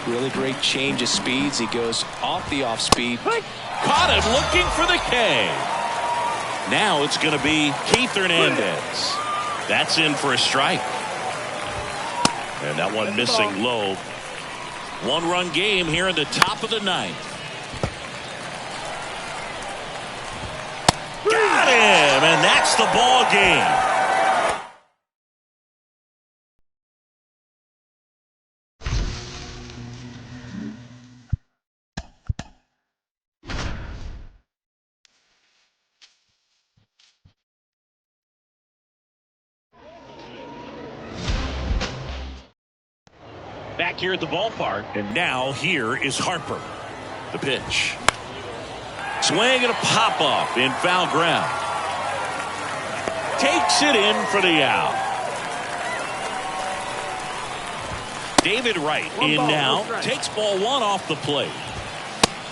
Really great change of speeds. He goes off the off speed. Caught him looking for the K. Now it's going to be Keith Hernandez. That's in for a strike. And that one missing low. 1-run game here in the top of the 9th. Got him, and that's the ball game. Back here at the ballpark, and now here is Harper. The pitch. Swing and a pop-off in foul ground. Takes it in for the out. David Wright in now. Takes ball 1 off the plate.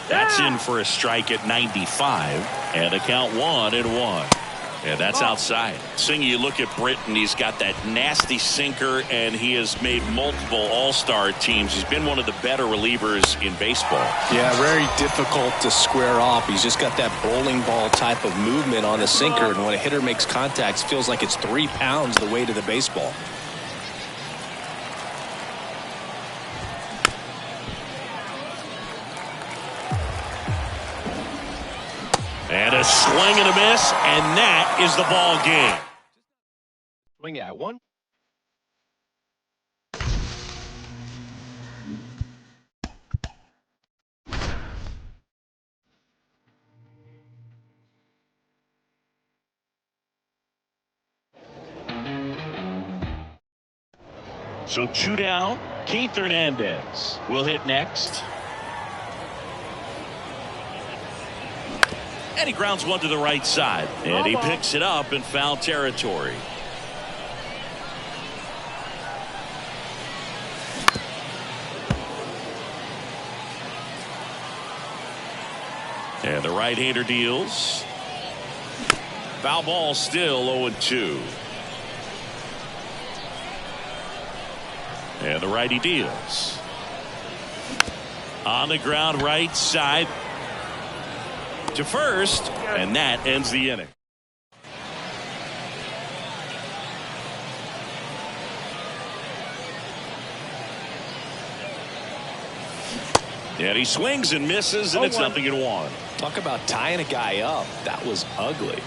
That's in for a strike at 95. And a count 1-1. And that's outside. Singy, you look at Britton, he's got that nasty sinker, and he has made multiple all-star teams. He's been one of the better relievers in baseball. Yeah, very difficult to square off. He's just got that bowling ball type of movement on the sinker, and when a hitter makes contact, it feels like it's 3 pounds the weight of the baseball. And a swing and a miss, and that is the ball game. Swing at 1. So 2 down. Keith Hernandez will hit next. And he grounds one to the right side. And he picks it up in foul territory. And the right-hander deals. Foul ball, still 0-2. And the righty deals. On the ground, right side to first, and that ends the inning. And he swings and misses, and it's 0-1. Talk about tying a guy up. That was ugly.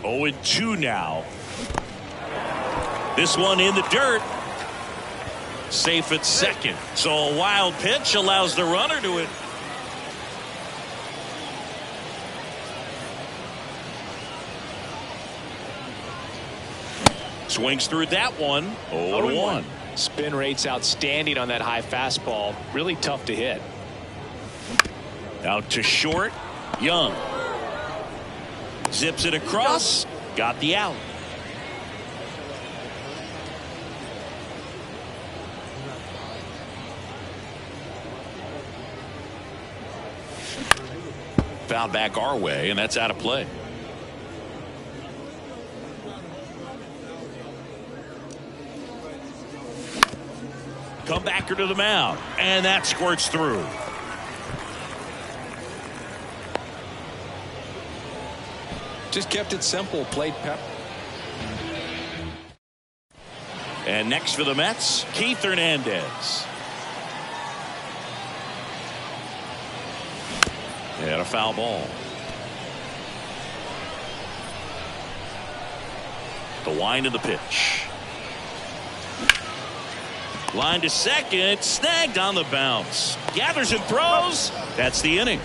Oh, and 2 now. This one in the dirt. Safe at second. So a wild pitch allows the runner to it. Swings through that one. 0-1. Spin rate's outstanding on that high fastball. Really tough to hit. Out to short. Young. Zips it across. Got the out. Foul back our way, and that's out of play. Comebacker to the mound, and that squirts through. Just kept it simple, played pep. And next for the Mets, Keith Hernandez. And a foul ball. The wind of the pitch. Line to second, snagged on the bounce. Gathers and throws. That's the inning.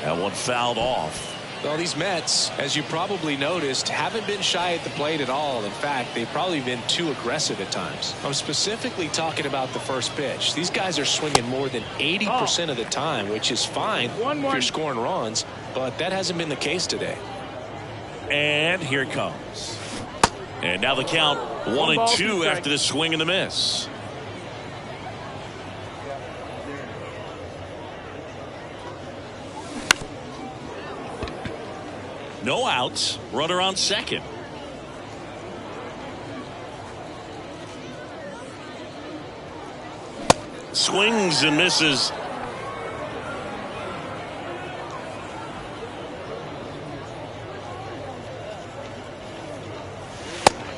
That one fouled off. Well, these Mets, as you probably noticed, haven't been shy at the plate at all. In fact, they've probably been too aggressive at times. I'm specifically talking about the first pitch. These guys are swinging more than 80% of the time, which is fine if you're scoring runs, but that hasn't been the case today. And here it comes. And now the count 1-2 after the swing and the miss. No outs. Runner on second. Swings and misses.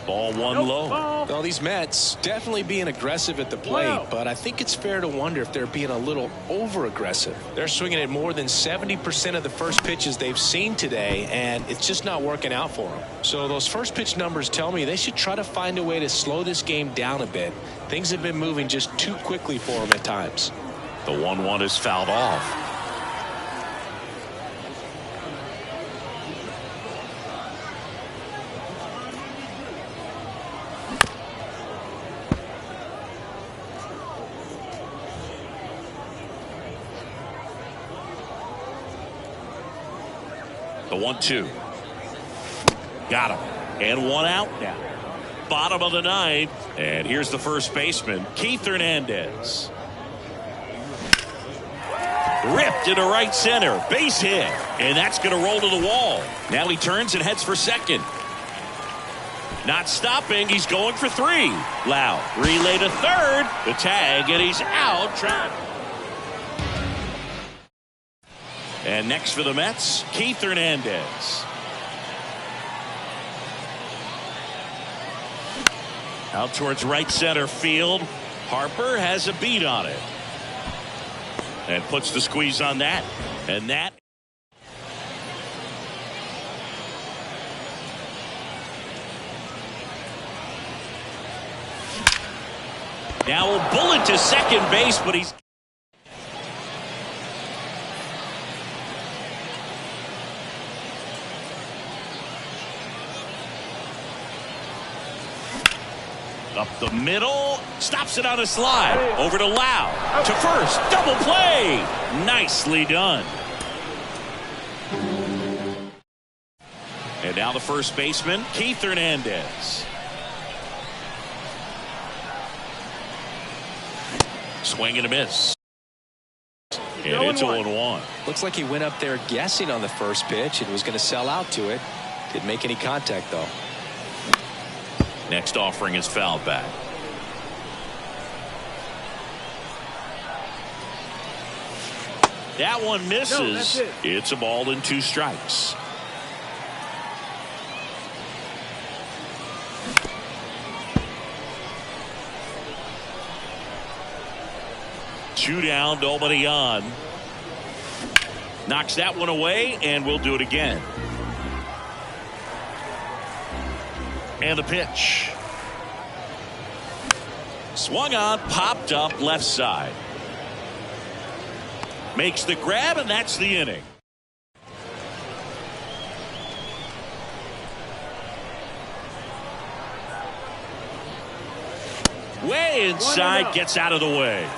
Ball one low. Well, these Mets definitely being aggressive at the plate, but I think it's fair to wonder if they're being a little over-aggressive. They're swinging at more than 70% of the first pitches they've seen today, and it's just not working out for them. So those first pitch numbers tell me they should try to find a way to slow this game down a bit. Things have been moving just too quickly for them at times. The 1-1 is fouled off. The 1-2. Got him. And one out now. Bottom of the ninth. And here's the first baseman, Keith Hernandez. Ripped into right center. Base hit. And that's going to roll to the wall. Now he turns and heads for second. Not stopping. He's going for three. Loud. Relay to third. The tag, and he's out. And next for the Mets, Keith Hernandez. Out towards right center field. Harper has a beat on it. And puts the squeeze on that. And that. Now a bullet to second base, but he's up the middle, stops it on a slide, over to Lau, to first, double play, nicely done. And now the first baseman, Keith Hernandez. Swing and a miss. And it's 0-1. Looks like he went up there guessing on the first pitch and was going to sell out to it. Didn't make any contact, though. Next offering is fouled back. That one misses. It's a ball and 2 strikes. Two down, nobody on. Knocks that one away, and we'll do it again. And the pitch. Swung on, popped up left side. Makes the grab, and that's the inning. Way inside, gets out of the way.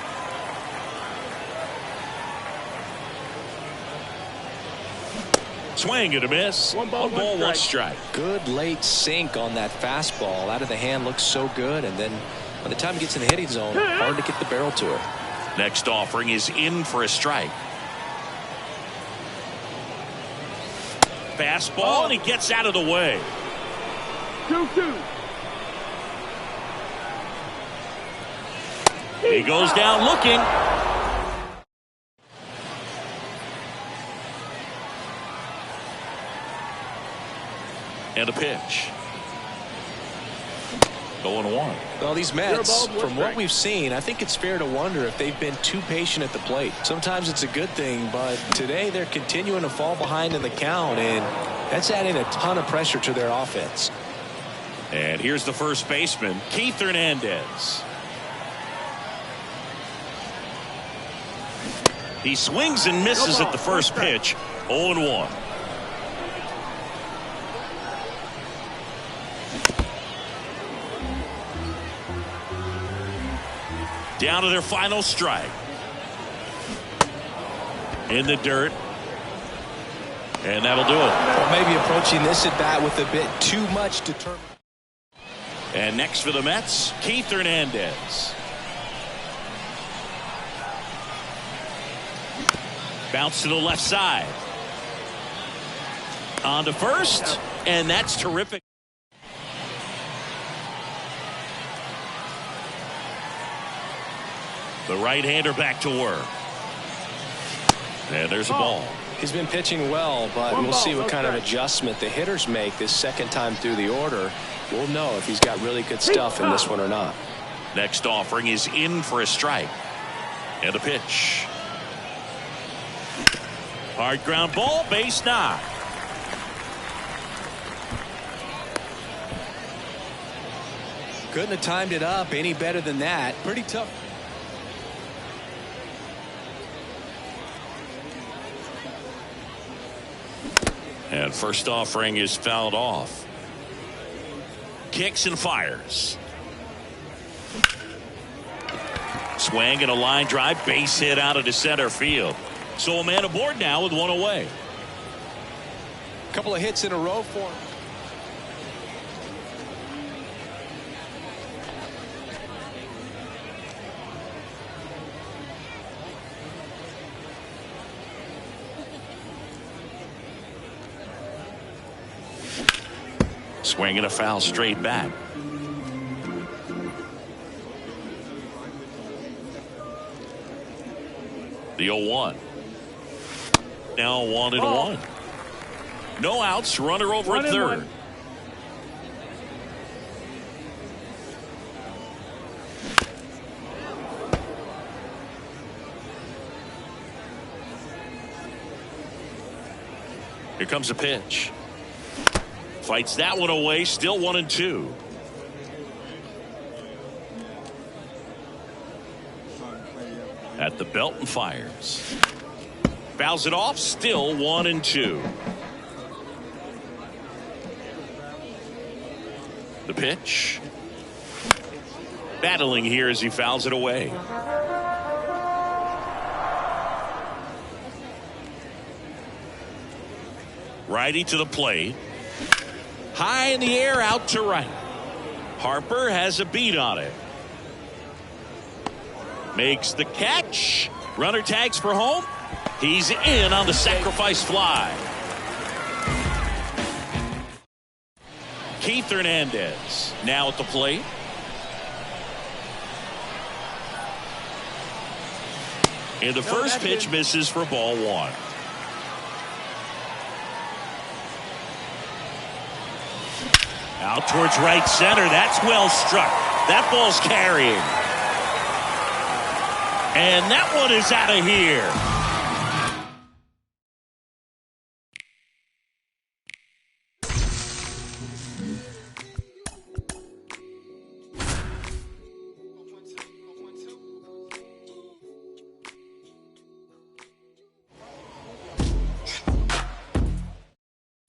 Swing and a miss. One ball, one strike. Good late sink on that fastball. Out of the hand, looks so good, and then by the time it gets in the hitting zone, hard to get the barrel to it. Next offering is in for a strike. Fastball, and he gets out of the way. 2-2. He goes down looking. And a pitch. 0-1. Well, these Mets, from what we've seen, I think it's fair to wonder if they've been too patient at the plate. Sometimes it's a good thing, but today they're continuing to fall behind in the count, and that's adding a ton of pressure to their offense. And here's the first baseman, Keith Hernandez. He swings and misses at the first pitch. 0-1. Down to their final strike. In the dirt. And that'll do it. Or maybe approaching this at bat with a bit too much determination. And next for the Mets, Keith Hernandez. Bounce to the left side. On to first. And that's terrific. The right-hander back to work. And there's a ball. He's been pitching well, but we'll see what kind of adjustment the hitters make this second time through the order. We'll know if he's got really good stuff in this one or not. Next offering is in for a strike. And a pitch. Hard ground ball, base knock. Couldn't have timed it up any better than that. Pretty tough. And first offering is fouled off. Kicks and fires. Swing and a line drive, base hit out into center field. So a man aboard now with one away. A couple of hits in a row for him. Swing and a foul straight back. The 0-1. Now 1-1. No outs, runner over at third. Here comes a pitch. Fights that one away, still 1-2. The belt and fires. Fouls it off. Still 1-2. The pitch. Battling here as he fouls it away. Righty to the plate. High in the air, out to right. Harper has a beat on it. Makes the catch. Runner tags for home. He's in on the sacrifice fly. Keith Hernandez now at the plate. And the first pitch misses for ball one. Out towards right center. That's well struck. That ball's carrying. And that one is out of here.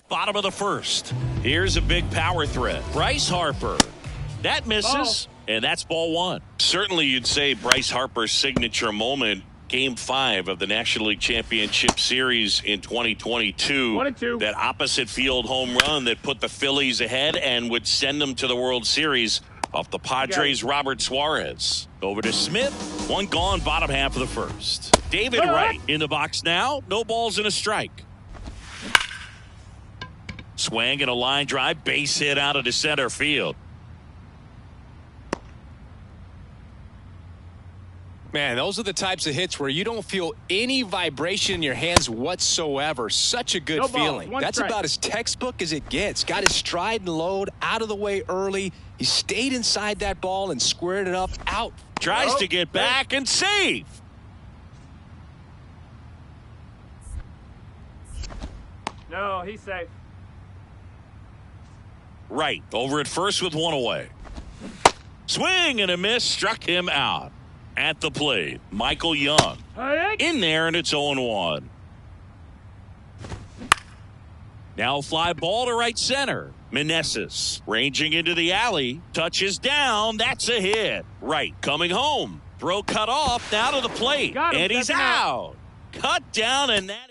Bottom of the first. Here's a big power threat. Bryce Harper. That misses, and that's ball one. Certainly you'd say Bryce Harper's signature moment, Game 5 of the National League Championship Series in 2022. 1-2. That opposite field home run that put the Phillies ahead and would send them to the World Series off the Padres' Robert Suarez. Over to Smith. One gone, bottom half of the first. David Wright in the box now. No balls and a strike. Swing and a line drive, base hit out of the center field. Man, those are the types of hits where you don't feel any vibration in your hands whatsoever. Such a good feeling. That's strike. about as textbook as it gets. Got his stride and load out of the way early. He stayed inside that ball and squared it up out. Tries to get back and save. No, he's safe. Right over at first with one away. Swing and a miss, struck him out. At the plate, Michael Young in there, and it's 0-1. Now fly ball to right center. Meneses ranging into the alley, touches down. That's a hit. Right coming home. Throw cut off. Now to the plate, and he's out. Cut down, and that.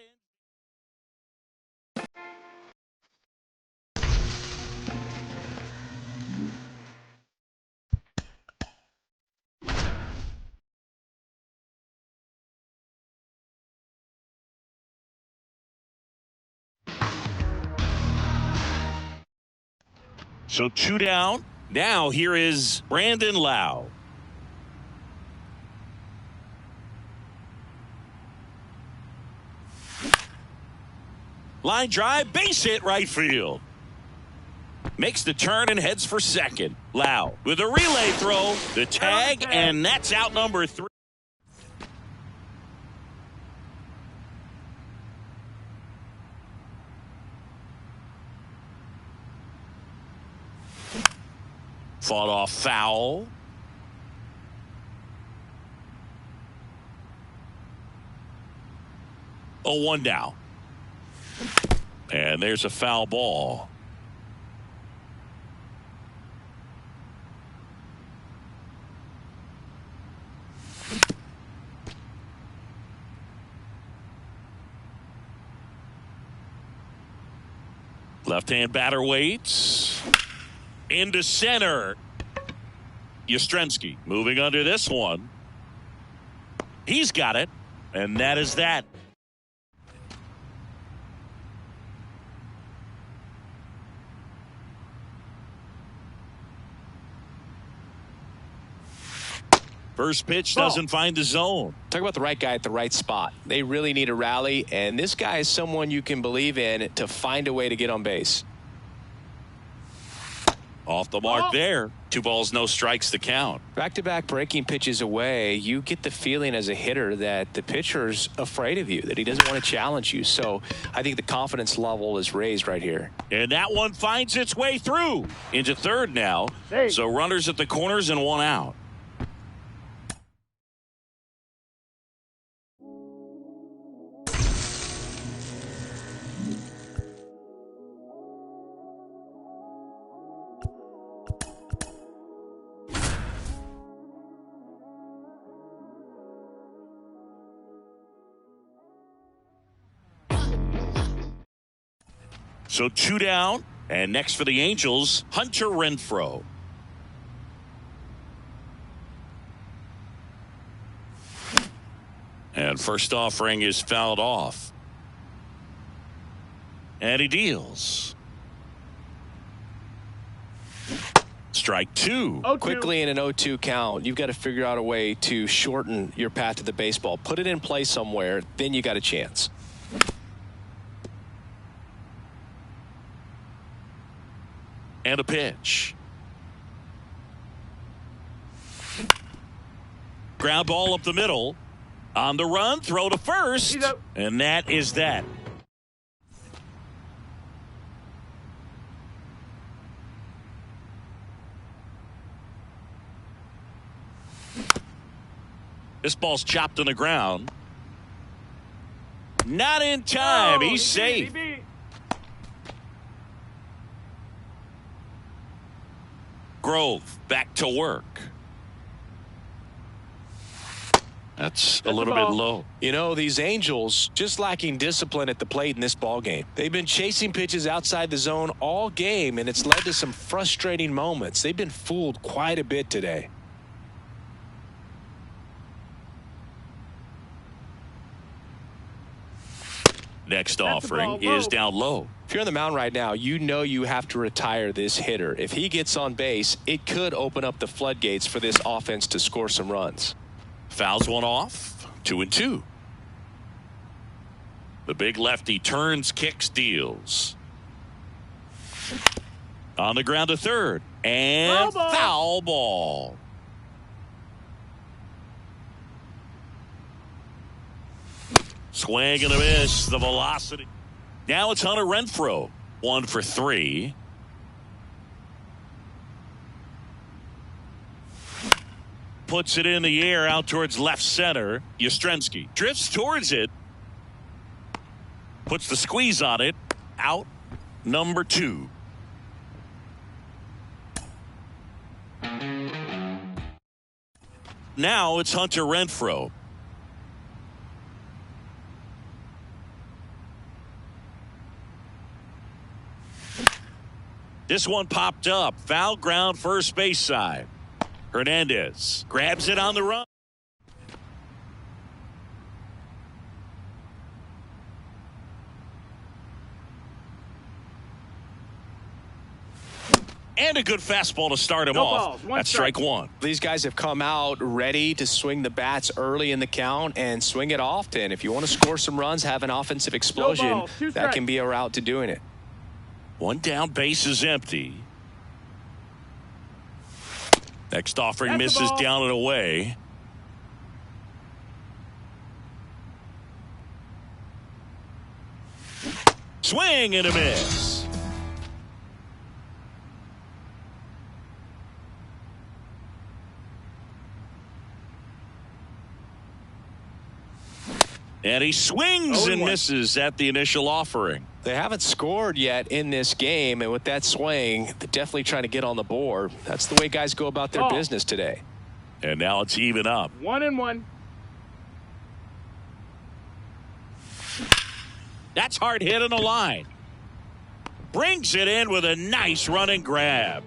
So 2 down. Now here is Brandon Lau. Line drive, base hit right field. Makes the turn and heads for second. Lau with a relay throw, the tag, and that's out number 3. Fought off foul. Oh, 1 down. And there's a foul ball. Left-hand batter waits. Into center. Yastrzemski moving under this one. He's got it, and that is that. First pitch doesn't find the zone. Talk about the right guy at the right spot. They really need a rally, and this guy is someone you can believe in to find a way to get on base. Off the mark there. 2 balls, no strikes to count. Back-to-back breaking pitches away, you get the feeling as a hitter that the pitcher's afraid of you, that he doesn't want to challenge you. So I think the confidence level is raised right here. And that one finds its way through into third now. So runners at the corners and 1 out. So 2 down. And next for the Angels, Hunter Renfroe. And first offering is fouled off. And he deals. Strike 2. Quickly in an 0-2 count, you've got to figure out a way to shorten your path to the baseball. Put it in play somewhere, then you got a chance. And a pitch. Ground ball up the middle. On the run, throw to first. And that is that. This ball's chopped on the ground. Not in time. He's safe. Grove back to work. That's a little bit low. You know, these Angels just lacking discipline at the plate in this ball game. They've been chasing pitches outside the zone all game, and it's led to some frustrating moments. They've been fooled quite a bit today. Next offering is down low. If you're on the mound right now, you know you have to retire this hitter. If he gets on base, it could open up the floodgates for this offense to score some runs. Fouls one off. 2-2. The big lefty turns, kicks, deals. On the ground to third. And foul ball. Swing and a miss. The velocity. Now it's Hunter Renfroe. 1 for 3. Puts it in the air out towards left center. Yastrzemski drifts towards it. Puts the squeeze on it. Out number 2. Now it's Hunter Renfroe. This one popped up. Foul ground first base side. Hernandez grabs it on the run. And a good fastball to start him off. That's strike 1. These guys have come out ready to swing the bats early in the count and swing it often. If you want to score some runs, have an offensive explosion, that can be a route to doing it. 1 down, base is empty. Next offering misses down and away. Swing and a miss. And he swings and misses at the initial offering. They haven't scored yet in this game, and with that swing, they're definitely trying to get on the board. That's the way guys go about their business today. And now it's even up. 1-1. That's hard hit on the line. Brings it in with a nice running grab.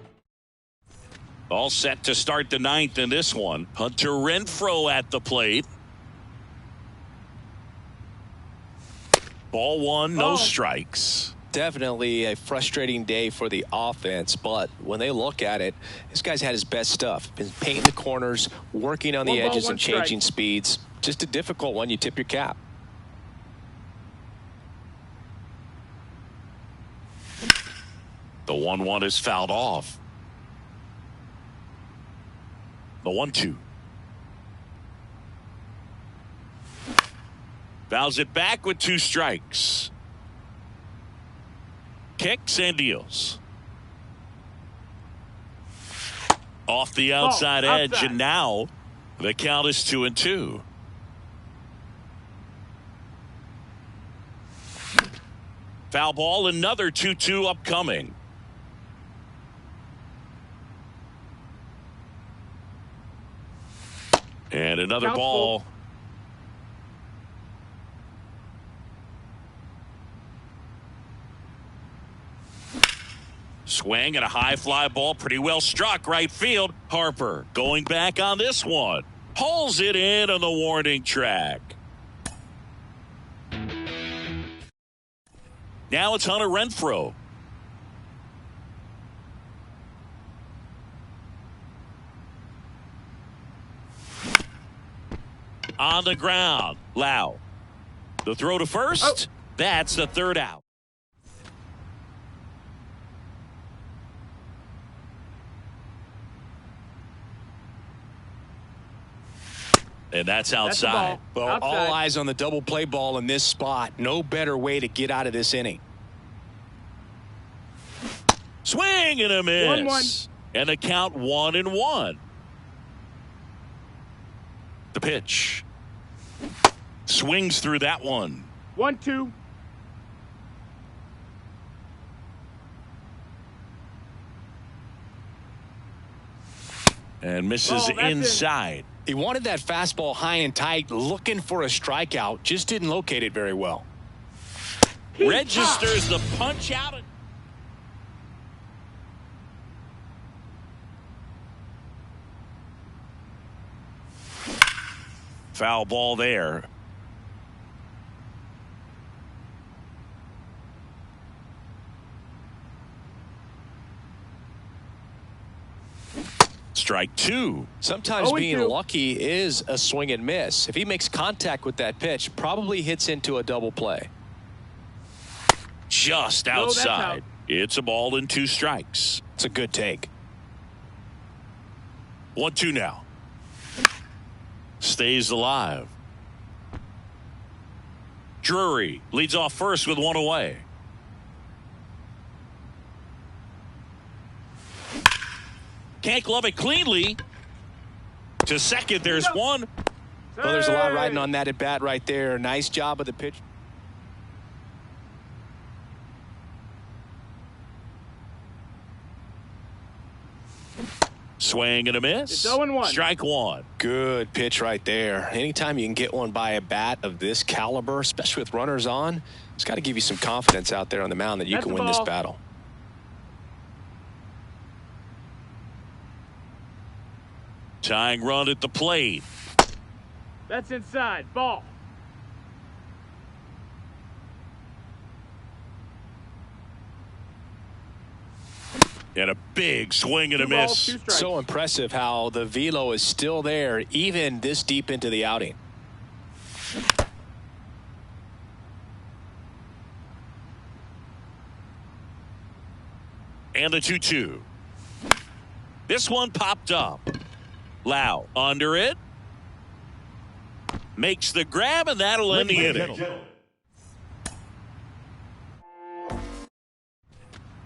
All set to start the 9th in this one. Hunter Renfroe at the plate. Ball 1, no strikes. Definitely a frustrating day for the offense, but when they look at it, this guy's had his best stuff. Been painting the corners, working on the edges and changing speeds. Just a difficult one. You tip your cap. The 1-1 is fouled off. The 1-2. Fouls it back with 2 strikes. Kicks and deals. Off the outside edge, and now the count is 2-2. Foul ball, another 2-2 upcoming. And another ball. Swing and a high fly ball, pretty well struck right field. Harper going back on this one. Pulls it in on the warning track. Now it's Hunter Renfroe. On the ground, Lau. The throw to first. That's the third out. And that's outside. Well, Outside. all eyes on the double play ball in this spot. No better way to get out of this inning. Swing and a miss. 1-1. And the count 1-1. The pitch. Swings through that one. 1-2. And misses Oh, that's inside. He wanted that fastball high and tight, looking for a strikeout. Just didn't locate it very well. Registers the punch out. Foul ball there. Strike two. Sometimes 0-2. being lucky is a swing and miss. If he makes contact with that pitch, probably hits into a double play. Just No, that's outside. out. It's a ball and 2 strikes. It's a good take. 1-2 now. Stays alive. Drury leads off first with 1 away. Can't glove it cleanly. To second, there's one. Well, there's a lot riding on that at bat right there. Nice job of the pitch. Swing and a miss. It's 0-1. Strike one. Good pitch right there. Anytime you can get one by a bat of this caliber, especially with runners on, it's got to give you some confidence out there on the mound that you That's can the win this ball. battle. Tying run at the plate. That's inside. Ball. And a big swing and a 2 balls, miss. 2 strikes. So impressive how the velo is still there even this deep into the outing. And the 2-2. This one popped up. Lau under it. Makes the grab, and that'll end the Ladies and inning. gentlemen,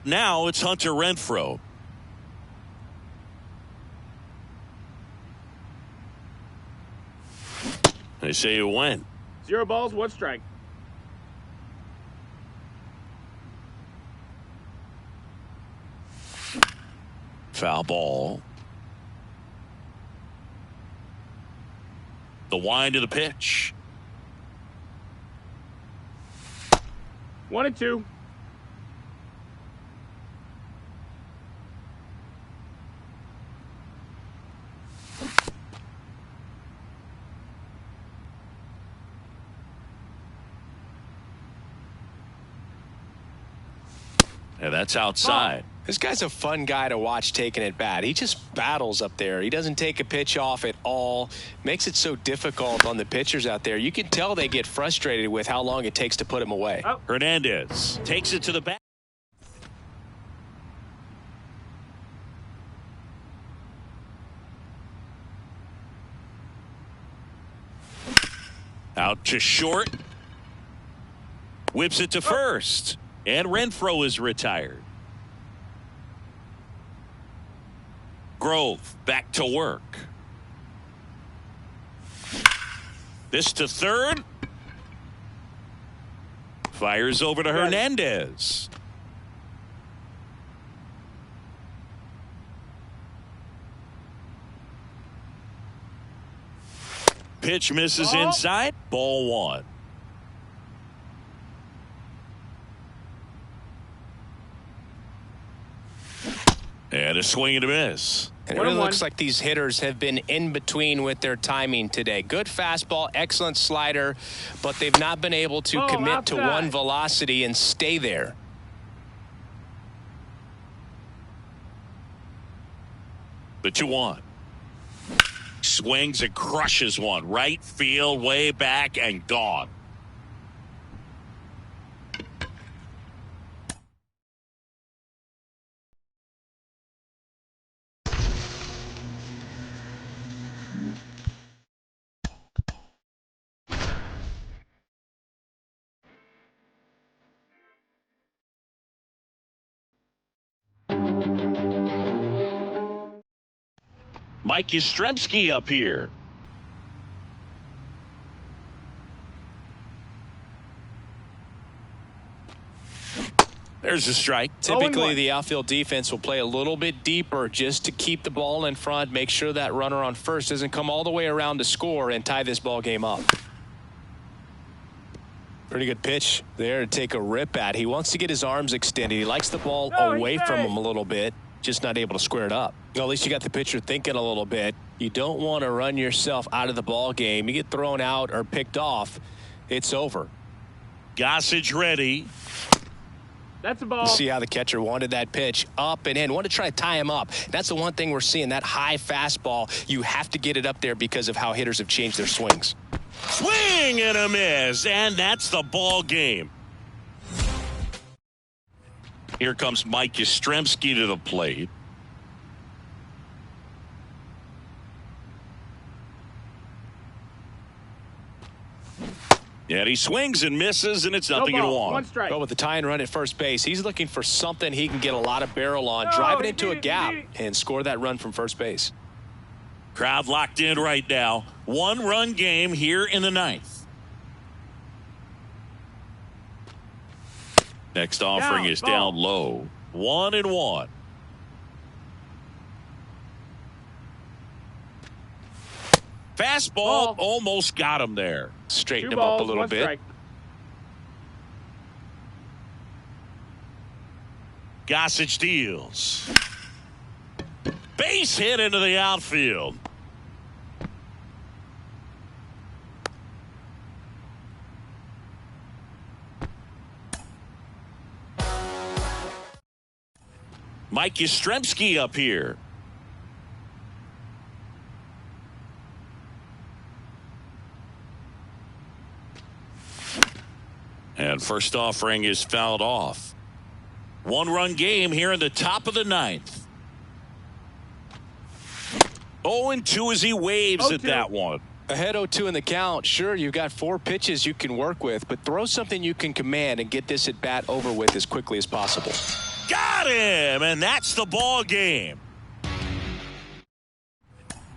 Now it's Hunter Renfroe. They say you win. 0 balls, 1 strike. Foul ball. The wind of the pitch. 1-2. And that's outside. This guy's a fun guy to watch taking at bat. He just battles up there. He doesn't take a pitch off at all. Makes it so difficult on the pitchers out there. You can tell they get frustrated with how long it takes to put him away. Oh. Hernandez takes it to the back. Out to short. Whips it to first. And Renfroe is retired. Grove back to work. This to third. Fires over to Hernandez. Pitch misses inside. Ball one. And a swing and a miss. And it really looks like these hitters have been in between with their timing today. Good fastball, excellent slider, but they've not been able to commit to one velocity and stay there. The 2-1. Swings and crushes one. Right field, way back, and gone. Mike Yastrzemski up here. There's a strike. Typically, the outfield defense will play a little bit deeper just to keep the ball in front, make sure that runner on first doesn't come all the way around to score and tie this ball game up. Pretty good pitch there to take a rip at. He wants to get his arms extended. He likes the ball away from him a little bit, just not able to square it up. Well, at least you got the pitcher thinking a little bit. You don't want to run yourself out of the ball game. You get thrown out or picked off, it's over. Gossage ready. That's a ball. You see how the catcher wanted that pitch up and in. Want to try to tie him up. That's the one thing we're seeing, that high fastball. You have to get it up there because of how hitters have changed their swings. Swing and a miss, and that's the ball game. Here comes Mike Yastrzemski to the plate. And he swings and misses, and it's nothing in one. One strike. But with the tie and run at first base, he's looking for something he can get a lot of barrel on, drive it into a gap, and score that run from first base. Crowd locked in right now. 1-run game here in the 9th. Next offering is down low. 1-1. Fastball almost got him there. Straighten him up a little bit. Strike. Gossage deals. Base hit into the outfield. Mike Yastrzemski up here. And first offering is fouled off. 1-run game here in the top of the 9th. 0-2 as he waves at that one. Ahead 0-2 in the count. Sure, you've got 4 pitches you can work with, but throw something you can command and get this at bat over with as quickly as possible. Got him, and that's the ball game.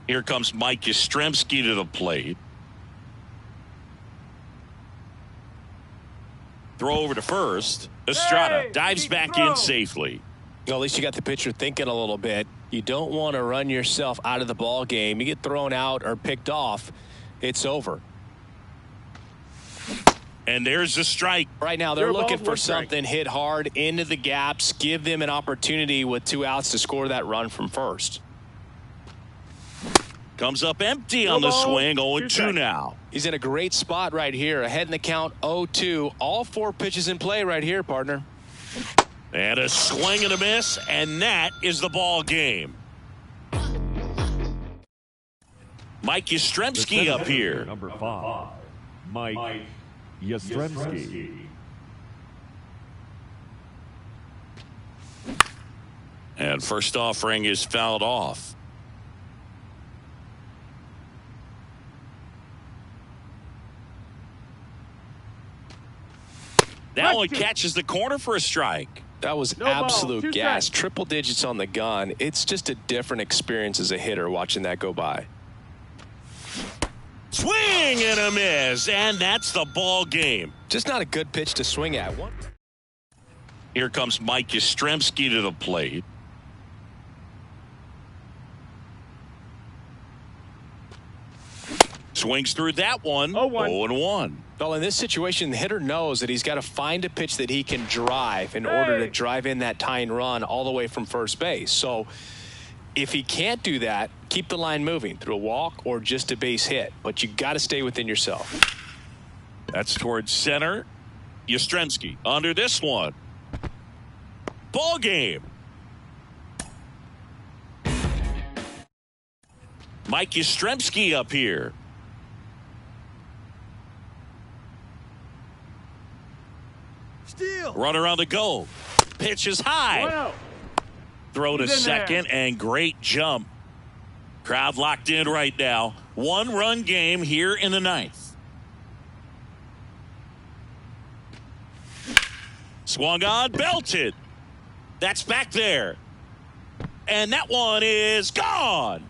Here comes Mike Yastrzemski to the plate. Throw over to first. Estrada dives back in safely. Well, at least you got the pitcher thinking a little bit. You don't want to run yourself out of the ball game. You get thrown out or picked off, it's over. And there's the strike. Right now, they're looking for something hit hard into the gaps, give them an opportunity with 2 outs to score that run from first. Comes up empty on the swing. 0-2 now. He's in a great spot right here. Ahead in the count, 0-2. All 4 pitches in play right here, partner. And a swing and a miss, and that is the ball game. Mike Yastrzemski up here. Number 5, Mike Yastrzemski. And first offering is fouled off. That one catches the corner for a strike. That was absolute gas. Triple digits on the gun. It's just a different experience as a hitter watching that go by. Swing and a miss, and that's the ball game. Just not a good pitch to swing at. Here comes Mike Yastrzemski to the plate. Swings through that one. 0-1. Well, in this situation, the hitter knows that he's got to find a pitch that he can drive in order to drive in that tying run all the way from first base. So if he can't do that, keep the line moving through a walk or just a base hit. But you got to stay within yourself. That's towards center. Yastrzemski under this one. Ball game. Mike Yastrzemski up here. Runner on the go. Pitch is high. Throw to second and great jump. Crowd locked in right now. 1-run game here in the ninth. Swung on, belted. That's back there. And that one is gone.